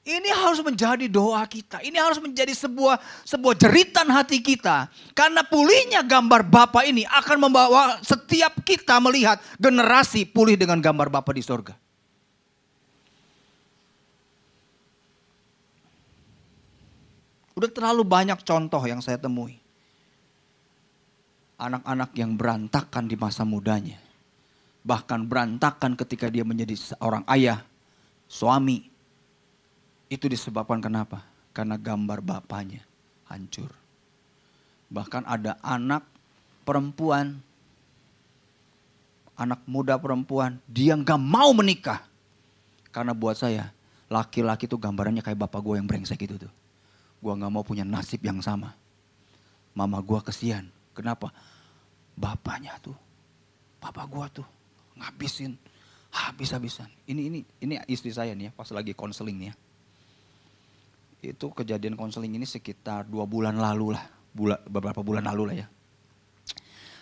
Ini harus menjadi doa kita. Ini harus menjadi sebuah jeritan hati kita. Karena pulihnya gambar Bapa ini akan membawa setiap kita melihat generasi pulih dengan gambar Bapa di sorga. Udah terlalu banyak contoh yang saya temui. Anak-anak yang berantakan di masa mudanya. Bahkan berantakan ketika dia menjadi seorang ayah, suami. Itu disebabkan kenapa? Karena gambar bapaknya hancur. Bahkan ada anak perempuan, anak muda perempuan, dia gak mau menikah. Karena buat saya, laki-laki itu gambarannya kayak bapak gue yang brengsek itu tuh. Gue gak mau punya nasib yang sama. Mama gue kesian. Kenapa? Bapaknya tuh, papa gue tuh ngabisin habis-habisan. Ini istri saya nih ya, pas lagi konseling nih ya. Itu kejadian konseling ini sekitar 2 bulan lalu lah. Beberapa bulan lalu lah ya.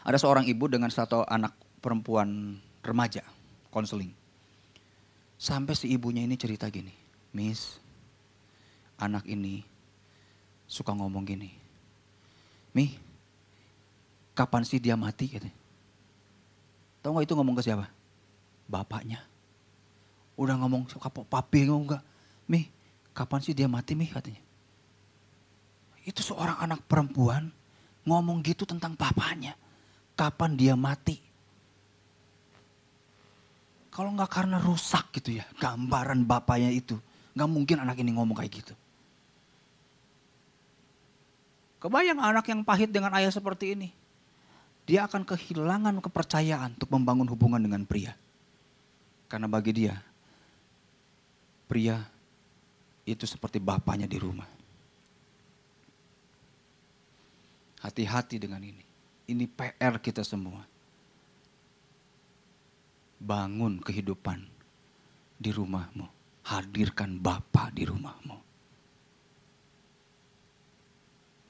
Ada seorang ibu dengan satu anak perempuan remaja konseling. Sampai si ibunya ini cerita gini. Miss, anak ini suka ngomong gini. Mi, kapan sih dia mati? Katanya. Tahu gak itu ngomong ke siapa? Bapaknya. Udah ngomong, papi ngomong gak? Mi, kapan sih dia mati Mi katanya. Itu seorang anak perempuan ngomong gitu tentang papanya. Kapan dia mati. Kalau gak karena rusak gitu ya gambaran bapaknya itu. Gak mungkin anak ini ngomong kayak gitu. Kebayang anak yang pahit dengan ayah seperti ini. Dia akan kehilangan kepercayaan untuk membangun hubungan dengan pria. Karena bagi dia, pria itu seperti bapaknya di rumah. Hati-hati dengan ini. Ini PR kita semua. Bangun kehidupan di rumahmu. Hadirkan Bapa di rumahmu.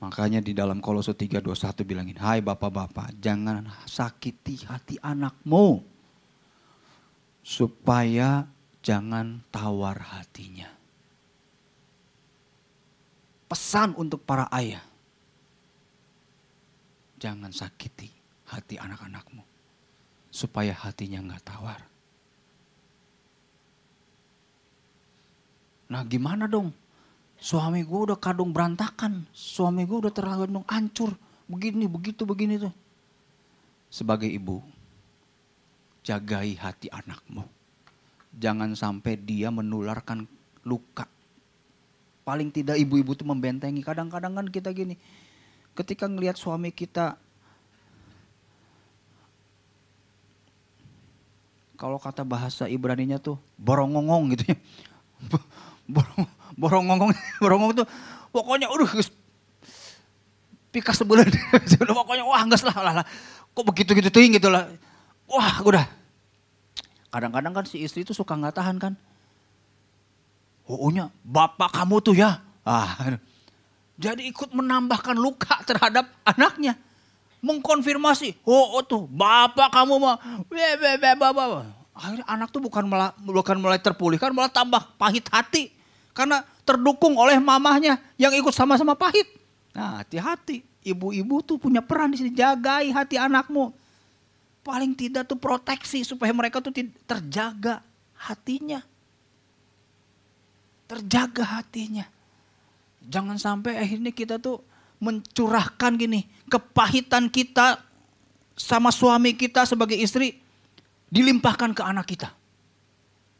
Makanya di dalam Kolose 3:21 bilangin, hai bapak-bapak, jangan sakiti hati anakmu. Supaya jangan tawar hatinya. Pesan untuk para ayah. jangan sakiti hati anak-anakmu. Supaya hatinya gak tawar. Nah gimana dong? Suami gue udah kadung berantakan. Suami gue udah terlalu hancur. Begini, begitu, begini tuh. Sebagai ibu, jagai hati anakmu. Jangan sampai dia menularkan luka. Paling tidak ibu-ibu tuh membentengi. Kadang-kadang kan kita gini. Ketika ngelihat suami kita, kalau kata bahasa Ibraninya tuh borongongong gitu ya. Borongong tuh pokoknya pikas sebulan. Pokoknya wah enggak lah. Kok begitu-gitu gitu lah. Wah udah. Kadang-kadang kan si istri tuh suka nggak tahan kan. Ohnya bapak kamu tuh ya. Jadi ikut menambahkan luka terhadap anaknya. Mengkonfirmasi. Tuh bapak kamu mah. Akhirnya anak tuh bukan mulai terpulihkan, malah tambah pahit hati. Karena terdukung oleh mamahnya yang ikut sama-sama pahit. Nah hati-hati. Ibu-ibu tuh punya peran di sini. Jagai hati anakmu. Paling tidak tuh proteksi supaya mereka tuh terjaga hatinya. Terjaga hatinya. Jangan sampai akhirnya kita tuh mencurahkan gini. Kepahitan kita sama suami kita sebagai istri. Dilimpahkan ke anak kita.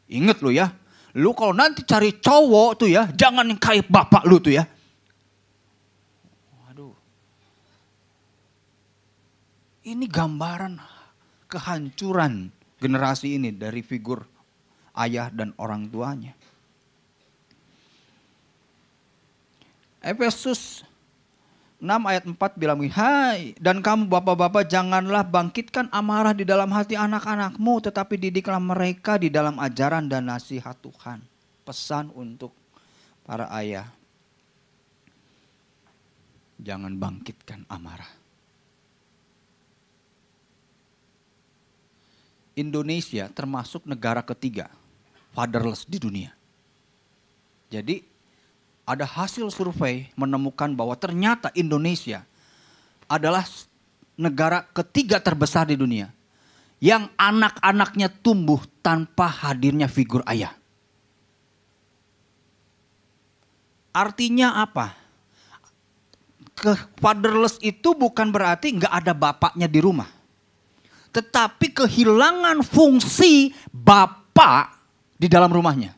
Ingat lo ya. Lu kalau nanti cari cowok tuh ya. Jangan yang kayak bapak lu tuh ya. Waduh. Ini gambaran kehancuran generasi ini dari figur ayah dan orang tuanya. Efesus 6 ayat 4 bilang, hai dan kamu bapak-bapak janganlah bangkitkan amarah di dalam hati anak-anakmu. Tetapi didiklah mereka di dalam ajaran dan nasihat Tuhan. Pesan untuk para ayah. Jangan bangkitkan amarah. Indonesia termasuk negara ketiga fatherless di dunia. Jadi ada hasil survei menemukan bahwa ternyata Indonesia adalah negara ketiga terbesar di dunia yang anak-anaknya tumbuh tanpa hadirnya figur ayah. Artinya apa? Fatherless itu bukan berarti nggak ada bapaknya di rumah. Tetapi kehilangan fungsi bapak di dalam rumahnya.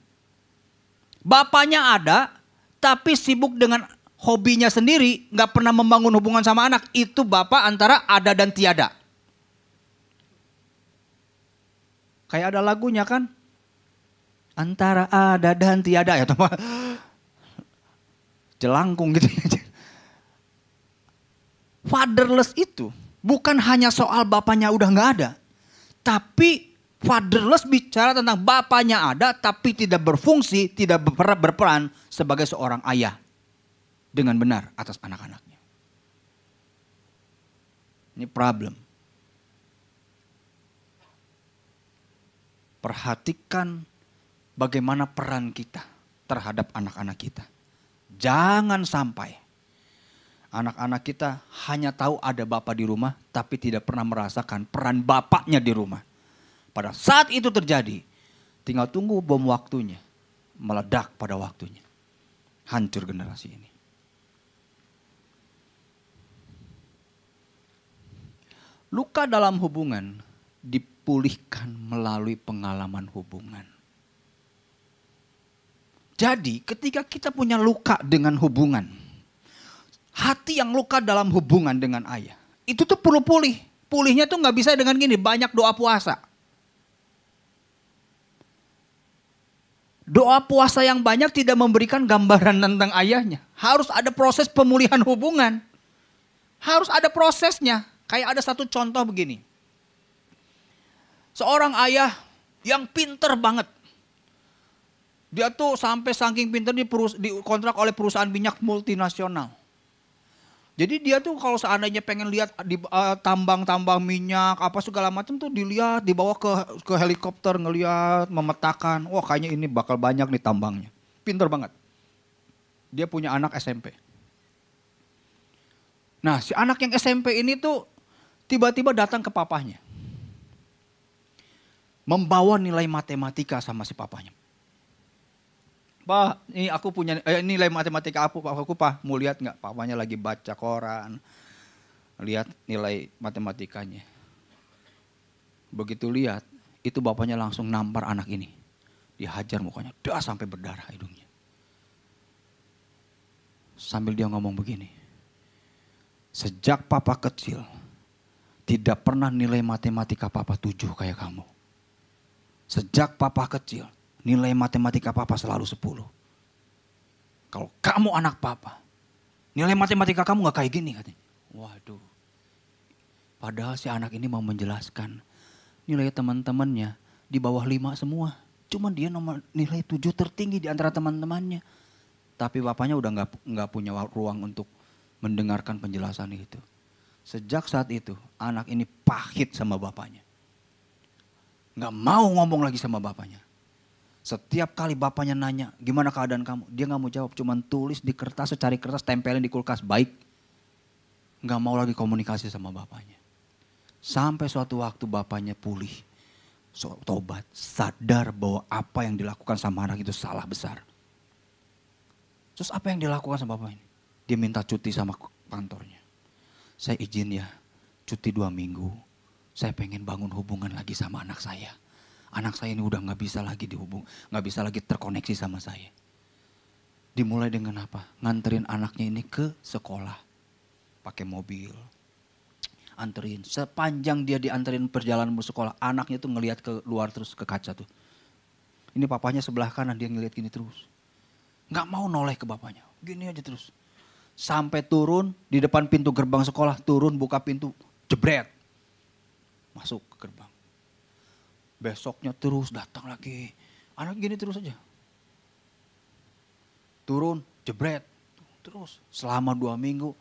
Bapaknya ada, tapi sibuk dengan hobinya sendiri, nggak pernah membangun hubungan sama anak. Itu bapak antara ada dan tiada. Kayak ada lagunya kan? Antara ada dan tiada ya teman. Jelangkung gitu. Fatherless itu bukan hanya soal bapaknya udah nggak ada. Tapi fatherless bicara tentang bapaknya ada tapi tidak berfungsi, tidak berperan sebagai seorang ayah dengan benar atas anak-anaknya. Ini problem. Perhatikan bagaimana peran kita terhadap anak-anak kita. Jangan sampai anak-anak kita hanya tahu ada bapak di rumah tapi tidak pernah merasakan peran bapaknya di rumah. Pada saat itu terjadi, tinggal tunggu bom waktunya meledak pada waktunya. Hancur generasi ini. Luka dalam hubungan dipulihkan melalui pengalaman hubungan. Jadi ketika kita punya luka dengan hubungan, hati yang luka dalam hubungan dengan ayah, itu tuh perlu pulih. Pulihnya tuh gak bisa dengan gini, banyak doa puasa. Doa puasa yang banyak tidak memberikan gambaran tentang ayahnya. Harus ada proses pemulihan hubungan. Harus ada prosesnya. Kayak ada satu contoh begini. Seorang ayah yang pinter banget. Dia tuh sampai saking pinter dikontrak oleh perusahaan minyak multinasional. Jadi dia tuh kalau seandainya pengen lihat di tambang-tambang minyak apa segala macam tuh dilihat, dibawa ke helikopter ngelihat, memetakan. Wah kayaknya ini bakal banyak nih tambangnya. Pinter banget. Dia punya anak SMP. Nah si anak yang SMP ini tuh tiba-tiba datang ke papahnya. Membawa nilai matematika sama si papahnya. Pak, ini aku punya nilai matematika aku Pak. Mau lihat nggak? Papanya lagi baca koran. Lihat nilai matematikanya. Begitu lihat, itu bapaknya langsung nampar anak ini. Dihajar mukanya, dah sampai berdarah hidungnya. Sambil dia ngomong begini. Sejak papa kecil, tidak pernah nilai matematika papa 7 kayak kamu. Sejak papa kecil, nilai matematika papa selalu 10. Kalau kamu anak papa, nilai matematika kamu gak kayak gini katanya. Waduh. Padahal si anak ini mau menjelaskan nilai teman-temannya di bawah 5 semua. Cuma dia nilai 7 tertinggi di antara teman-temannya. Tapi bapaknya udah nggak punya ruang untuk mendengarkan penjelasan itu. Sejak saat itu anak ini pahit sama bapaknya. Nggak mau ngomong lagi sama bapaknya. Setiap kali bapaknya nanya gimana keadaan kamu, dia nggak mau jawab. Cuman tulis di kertas, secari kertas, tempelin di kulkas, baik. Nggak mau lagi komunikasi sama bapaknya. Sampai suatu waktu bapaknya pulih, tobat, sadar bahwa apa yang dilakukan sama anak itu salah besar. Terus apa yang dilakukan sama bapak ini? Dia minta cuti sama kantornya. Saya izin ya, cuti 2 minggu. Saya pengen bangun hubungan lagi sama anak saya. Anak saya ini udah gak bisa lagi gak bisa lagi terkoneksi sama saya. Dimulai dengan apa? Nganterin anaknya ini ke sekolah. Pakai mobil. Anterin. Sepanjang dia dianterin perjalanan ke sekolah, anaknya tuh ngelihat ke luar terus ke kaca tuh. Ini papanya sebelah kanan, dia ngelihat gini terus. Gak mau noleh ke bapaknya. Gini aja terus. Sampai turun di depan pintu gerbang sekolah, turun buka pintu, jebret. Masuk ke gerbang. Besoknya terus datang lagi. Anak gini terus aja. Turun, jebret. Terus selama 2 minggu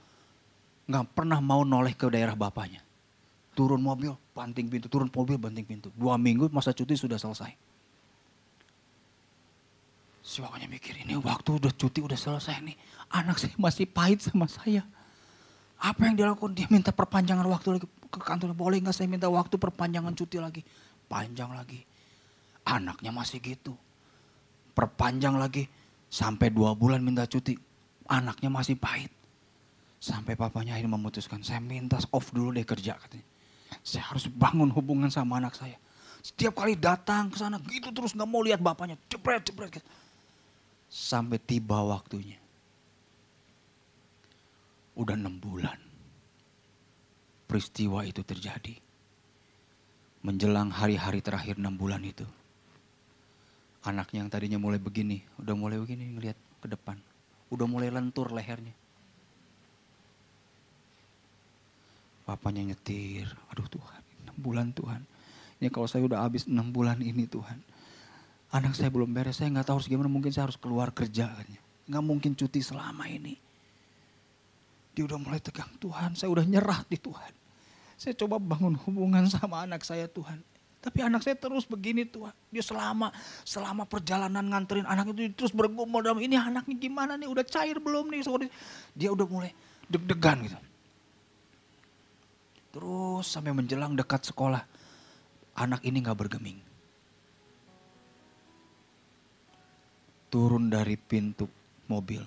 gak pernah mau noleh ke daerah bapaknya. Turun mobil, banting pintu. Turun mobil, banting pintu. 2 minggu masa cuti sudah selesai. Si bapaknya mikir, ini waktu udah cuti udah selesai nih. Anak saya masih pahit sama saya. Apa yang dilakukan? Dia minta perpanjangan waktu lagi ke kantor. Boleh gak saya minta waktu perpanjangan cuti lagi? Panjang lagi. Anaknya masih gitu. Perpanjang lagi. Sampai 2 bulan minta cuti. Anaknya masih pahit. Sampai papanya akhirnya memutuskan, saya minta off dulu deh kerja katanya. Saya harus bangun hubungan sama anak saya. Setiap kali datang ke sana gitu terus gak mau lihat bapaknya. Jebret. Sampai tiba waktunya. Udah 6 bulan. Peristiwa itu terjadi. Menjelang hari-hari terakhir 6 bulan itu. Anaknya yang tadinya mulai begini, udah mulai begini ngelihat ke depan. Udah mulai lentur lehernya. Bapaknya nyetir, aduh Tuhan, 6 bulan Tuhan. Ini kalau saya udah habis 6 bulan ini Tuhan. Anak saya belum beres, saya gak tahu harus gimana, mungkin saya harus keluar kerja. Gak mungkin cuti selama ini. Dia udah mulai tegang, Tuhan saya udah nyerah di Tuhan. Saya coba bangun hubungan sama anak saya Tuhan. Tapi anak saya terus begini Tuhan. Dia selama perjalanan nganterin anak itu terus bergumul dalam ini anaknya gimana nih, udah cair belum nih. Dia udah mulai deg-degan gitu. Terus sampai menjelang dekat sekolah, anak ini gak bergeming. Turun dari pintu mobil.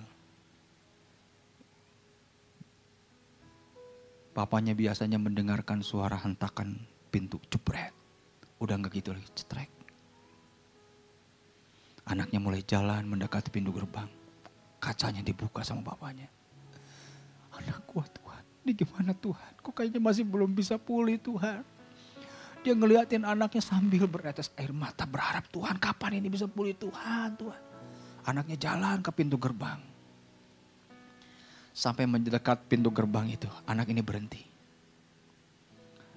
Papanya biasanya mendengarkan suara hentakan pintu, jebret. Udah gak gitu lagi, cetrek. Anaknya mulai jalan mendekati pintu gerbang. Kacanya dibuka sama bapaknya. Anak gua Tuhan, ini gimana Tuhan? Kok kayaknya masih belum bisa pulih Tuhan. Dia ngeliatin anaknya sambil beretes air mata berharap Tuhan kapan ini bisa pulih Tuhan. Anaknya jalan ke pintu gerbang. Sampai mendekat pintu gerbang itu, anak ini berhenti.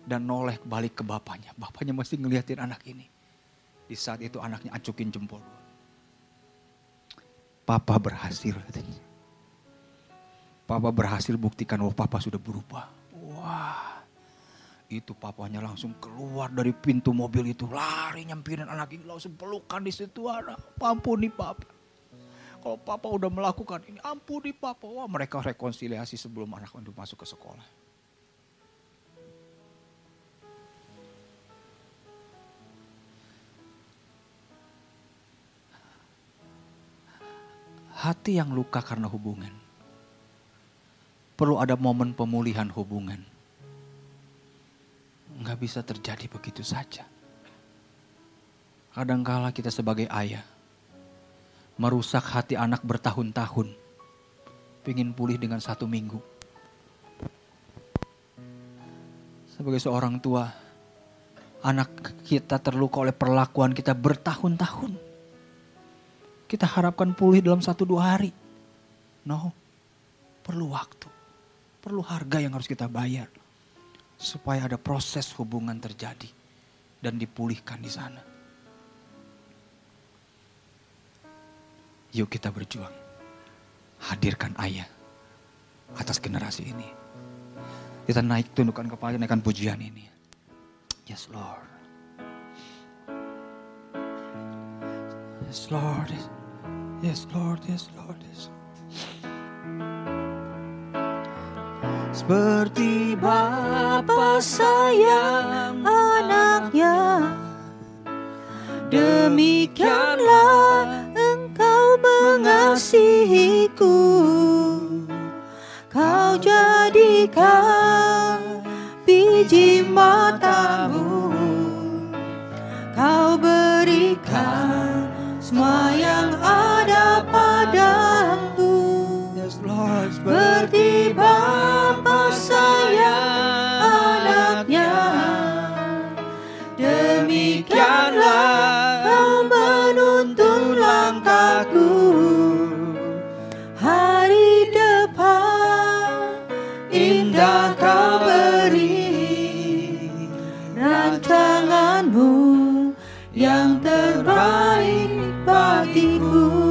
Dan noleh balik ke bapaknya. Bapaknya masih ngeliatin anak ini. Di saat itu anaknya acukin jempol. Papa berhasil katanya. Papa berhasil buktikan bahwa papa sudah berubah. Wah, itu papanya langsung keluar dari pintu mobil itu. Lari nyampirin anak ini, langsung pelukan di situ. Ampuni papa. Kalau papa udah melakukan ini, ampuni papa. Wah, mereka rekonsiliasi sebelum anak untuk masuk ke sekolah. Hati yang luka karena hubungan. Perlu ada momen pemulihan hubungan. Nggak bisa terjadi begitu saja. Kadangkala kita sebagai ayah merusak hati anak bertahun-tahun. Pingin pulih dengan 1 minggu. Sebagai seorang tua, anak kita terluka oleh perlakuan kita bertahun-tahun. Kita harapkan pulih dalam 1-2 hari. No, perlu waktu. Perlu harga yang harus kita bayar. Supaya ada proses hubungan terjadi. Dan dipulihkan di sana. Yuk kita berjuang. Hadirkan ayah atas generasi ini. Kita naik, tundukkan kepala, naikkan pujian ini. Yes Lord. Yes Lord. Yes Lord. Yes Lord. Yes. Seperti Bapa sayang anaknya, demikianlah Engkau mengasihiku. Kau jadikan biji matamu, Kau berikan semua yang ada padaku. Seperti Bapa sayang anaknya, demikianlah Kau menuntun langkahku. Hari depan indah Kau beri, rancangan-Mu yang terbaik bagiku.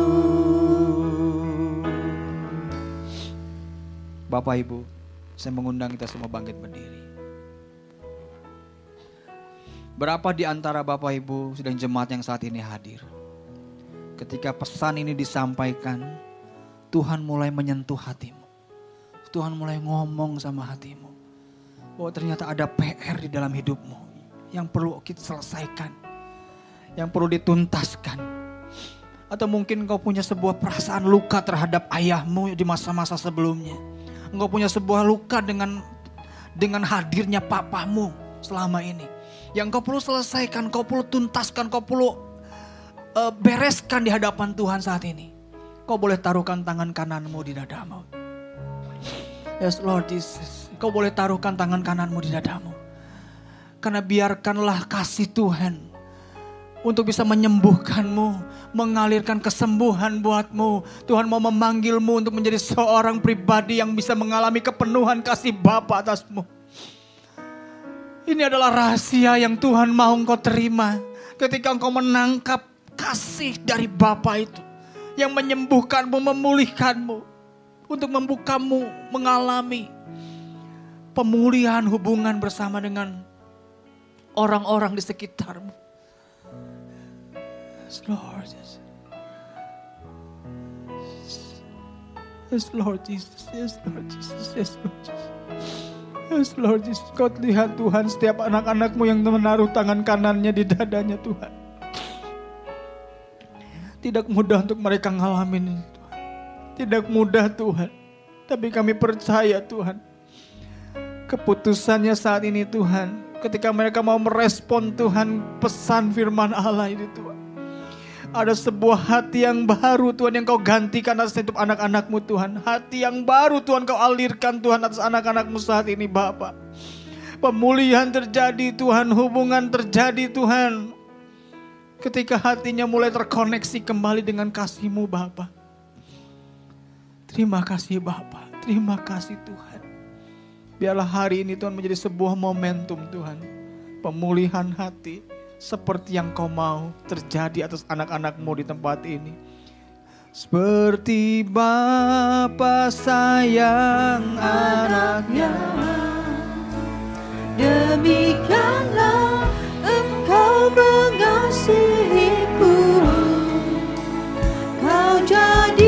Bapak Ibu, saya mengundang kita semua bangkit berdiri. Berapa di antara Bapak Ibu sedang jemaat yang saat ini hadir? Ketika pesan ini disampaikan, Tuhan mulai menyentuh hatimu. Tuhan mulai ngomong sama hatimu. Bahwa ternyata ada PR di dalam hidupmu yang perlu kita selesaikan. Yang perlu dituntaskan. Atau mungkin kau punya sebuah perasaan luka terhadap ayahmu di masa-masa sebelumnya. Engkau punya sebuah luka dengan hadirnya papamu selama ini. Yang kau perlu selesaikan, kau perlu tuntaskan, kau perlu bereskan di hadapan Tuhan saat ini. Kau boleh taruhkan tangan kananmu di dadamu. Yes Lord Jesus. Kau boleh taruhkan tangan kananmu di dadamu. Karena biarkanlah kasih Tuhan untuk bisa menyembuhkanmu, mengalirkan kesembuhan buatmu. Tuhan mau memanggilmu untuk menjadi seorang pribadi yang bisa mengalami kepenuhan kasih Bapa atasmu. Ini adalah rahasia yang Tuhan mau engkau terima. Ketika engkau menangkap kasih dari Bapa itu. Yang menyembuhkanmu, memulihkanmu. Untuk membukamu mengalami pemulihan hubungan bersama dengan orang-orang di sekitarmu. Yes Lord Jesus. Yes Lord Jesus. Yes Lord Jesus. Yes Lord Jesus. Yes Lord Jesus. Kau lihat Tuhan setiap anak-anakmu yang menaruh tangan kanannya di dadanya Tuhan. Tidak mudah untuk mereka ngalamin ini Tuhan. Tidak mudah Tuhan. Tapi kami percaya Tuhan. Keputusannya saat ini Tuhan. Ketika mereka mau merespon Tuhan pesan firman Allah ini Tuhan. Ada sebuah hati yang baru Tuhan yang kau gantikan atas hidup anak-anakmu Tuhan. Hati yang baru Tuhan kau alirkan Tuhan atas anak-anakmu saat ini Bapa. Pemulihan terjadi Tuhan, hubungan terjadi Tuhan. Ketika hatinya mulai terkoneksi kembali dengan kasih-Mu Bapa. Terima kasih Bapa, terima kasih Tuhan. Biarlah hari ini Tuhan menjadi sebuah momentum Tuhan. Pemulihan hati. Seperti yang kau mau terjadi atas anak-anakmu di tempat ini. Seperti Bapa sayang anaknya, demikianlah Engkau mengasihiku. Kau jadi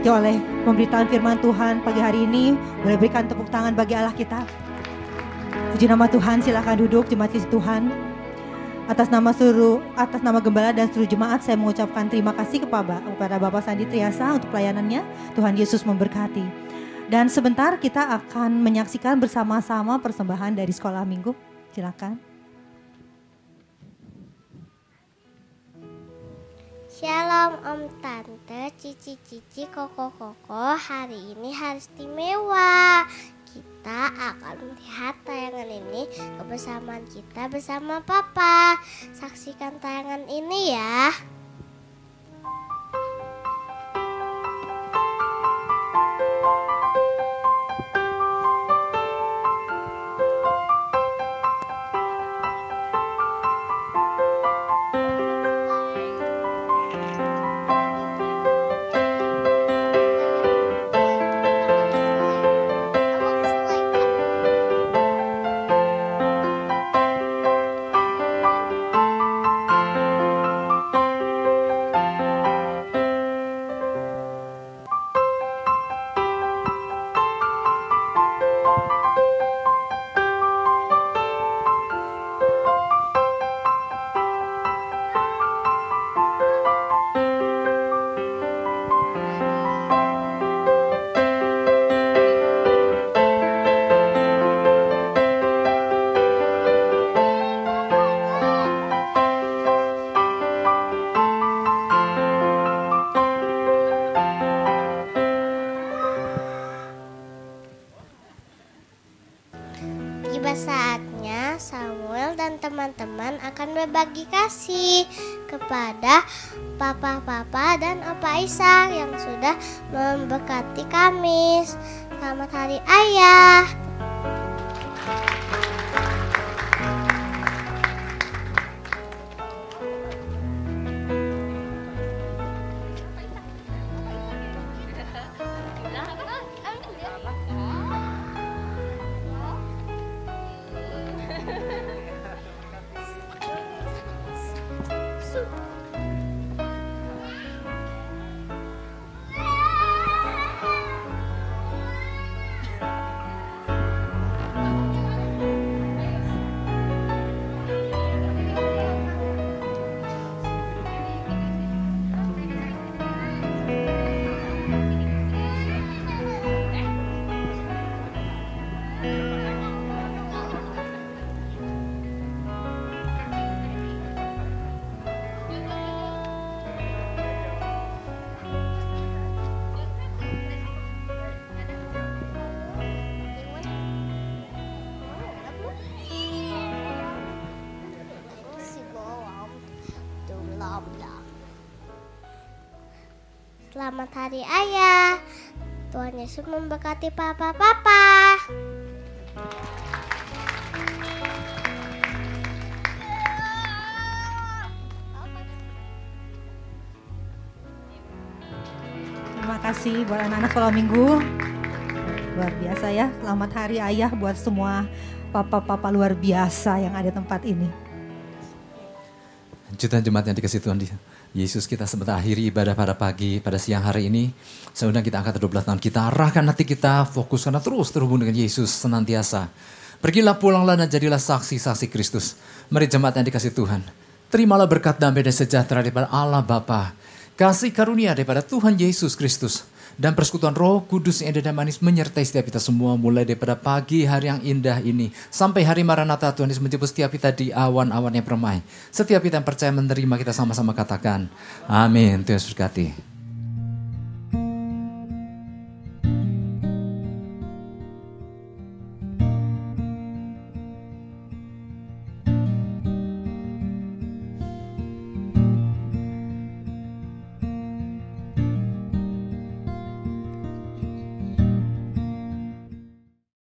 diberkati oleh pemberitaan firman Tuhan pagi hari ini. Boleh berikan tepuk tangan bagi Allah kita. Puji nama Tuhan, silakan duduk jemaat kasih Tuhan. Atas nama Gembala dan seluruh jemaat saya mengucapkan terima kasih kepada Bapak Sandi Triasa untuk pelayanannya. Tuhan Yesus memberkati. Dan sebentar kita akan menyaksikan bersama-sama persembahan dari sekolah minggu. Silakan. Shalom Om Tante, Cici, Koko. Hari ini hari istimewa. Kita akan melihat tayangan ini kebersamaan kita bersama Papa. Saksikan tayangan ini ya. Tiba saatnya Samuel dan teman-teman akan berbagi kasih kepada papa dan opa Isa yang sudah memberkati kami. Selamat Hari Ayah. Selamat Hari Ayah. Tuhan Yesus memberkati papa. Terima kasih buat anak-anak sekolah minggu. Luar biasa ya. Selamat Hari Ayah buat semua papa-papa luar biasa yang ada di tempat ini. Jutaan jemaat yang dikasih Tuhan Yesus, kita sebentar akhiri ibadah pada pagi, pada siang hari ini. Saya undang kita angkat 12 tahun kita, arahkan hati kita, fokuskan terus terhubung dengan Yesus senantiasa. Pergilah, pulanglah dan jadilah saksi-saksi Kristus. Mari jemaat yang dikasih Tuhan, terimalah berkat damai dan sejahtera daripada Allah Bapa, kasih karunia daripada Tuhan Yesus Kristus, dan persekutuan Roh Kudus yang indah dan manis menyertai setiap kita semua mulai daripada pagi hari yang indah ini sampai hari Maranatha. Tuhan Yesus menjemput setiap kita di awan-awan yang permai. Setiap kita yang percaya menerima, kita sama-sama katakan amin. Tuhan Yesus berkati.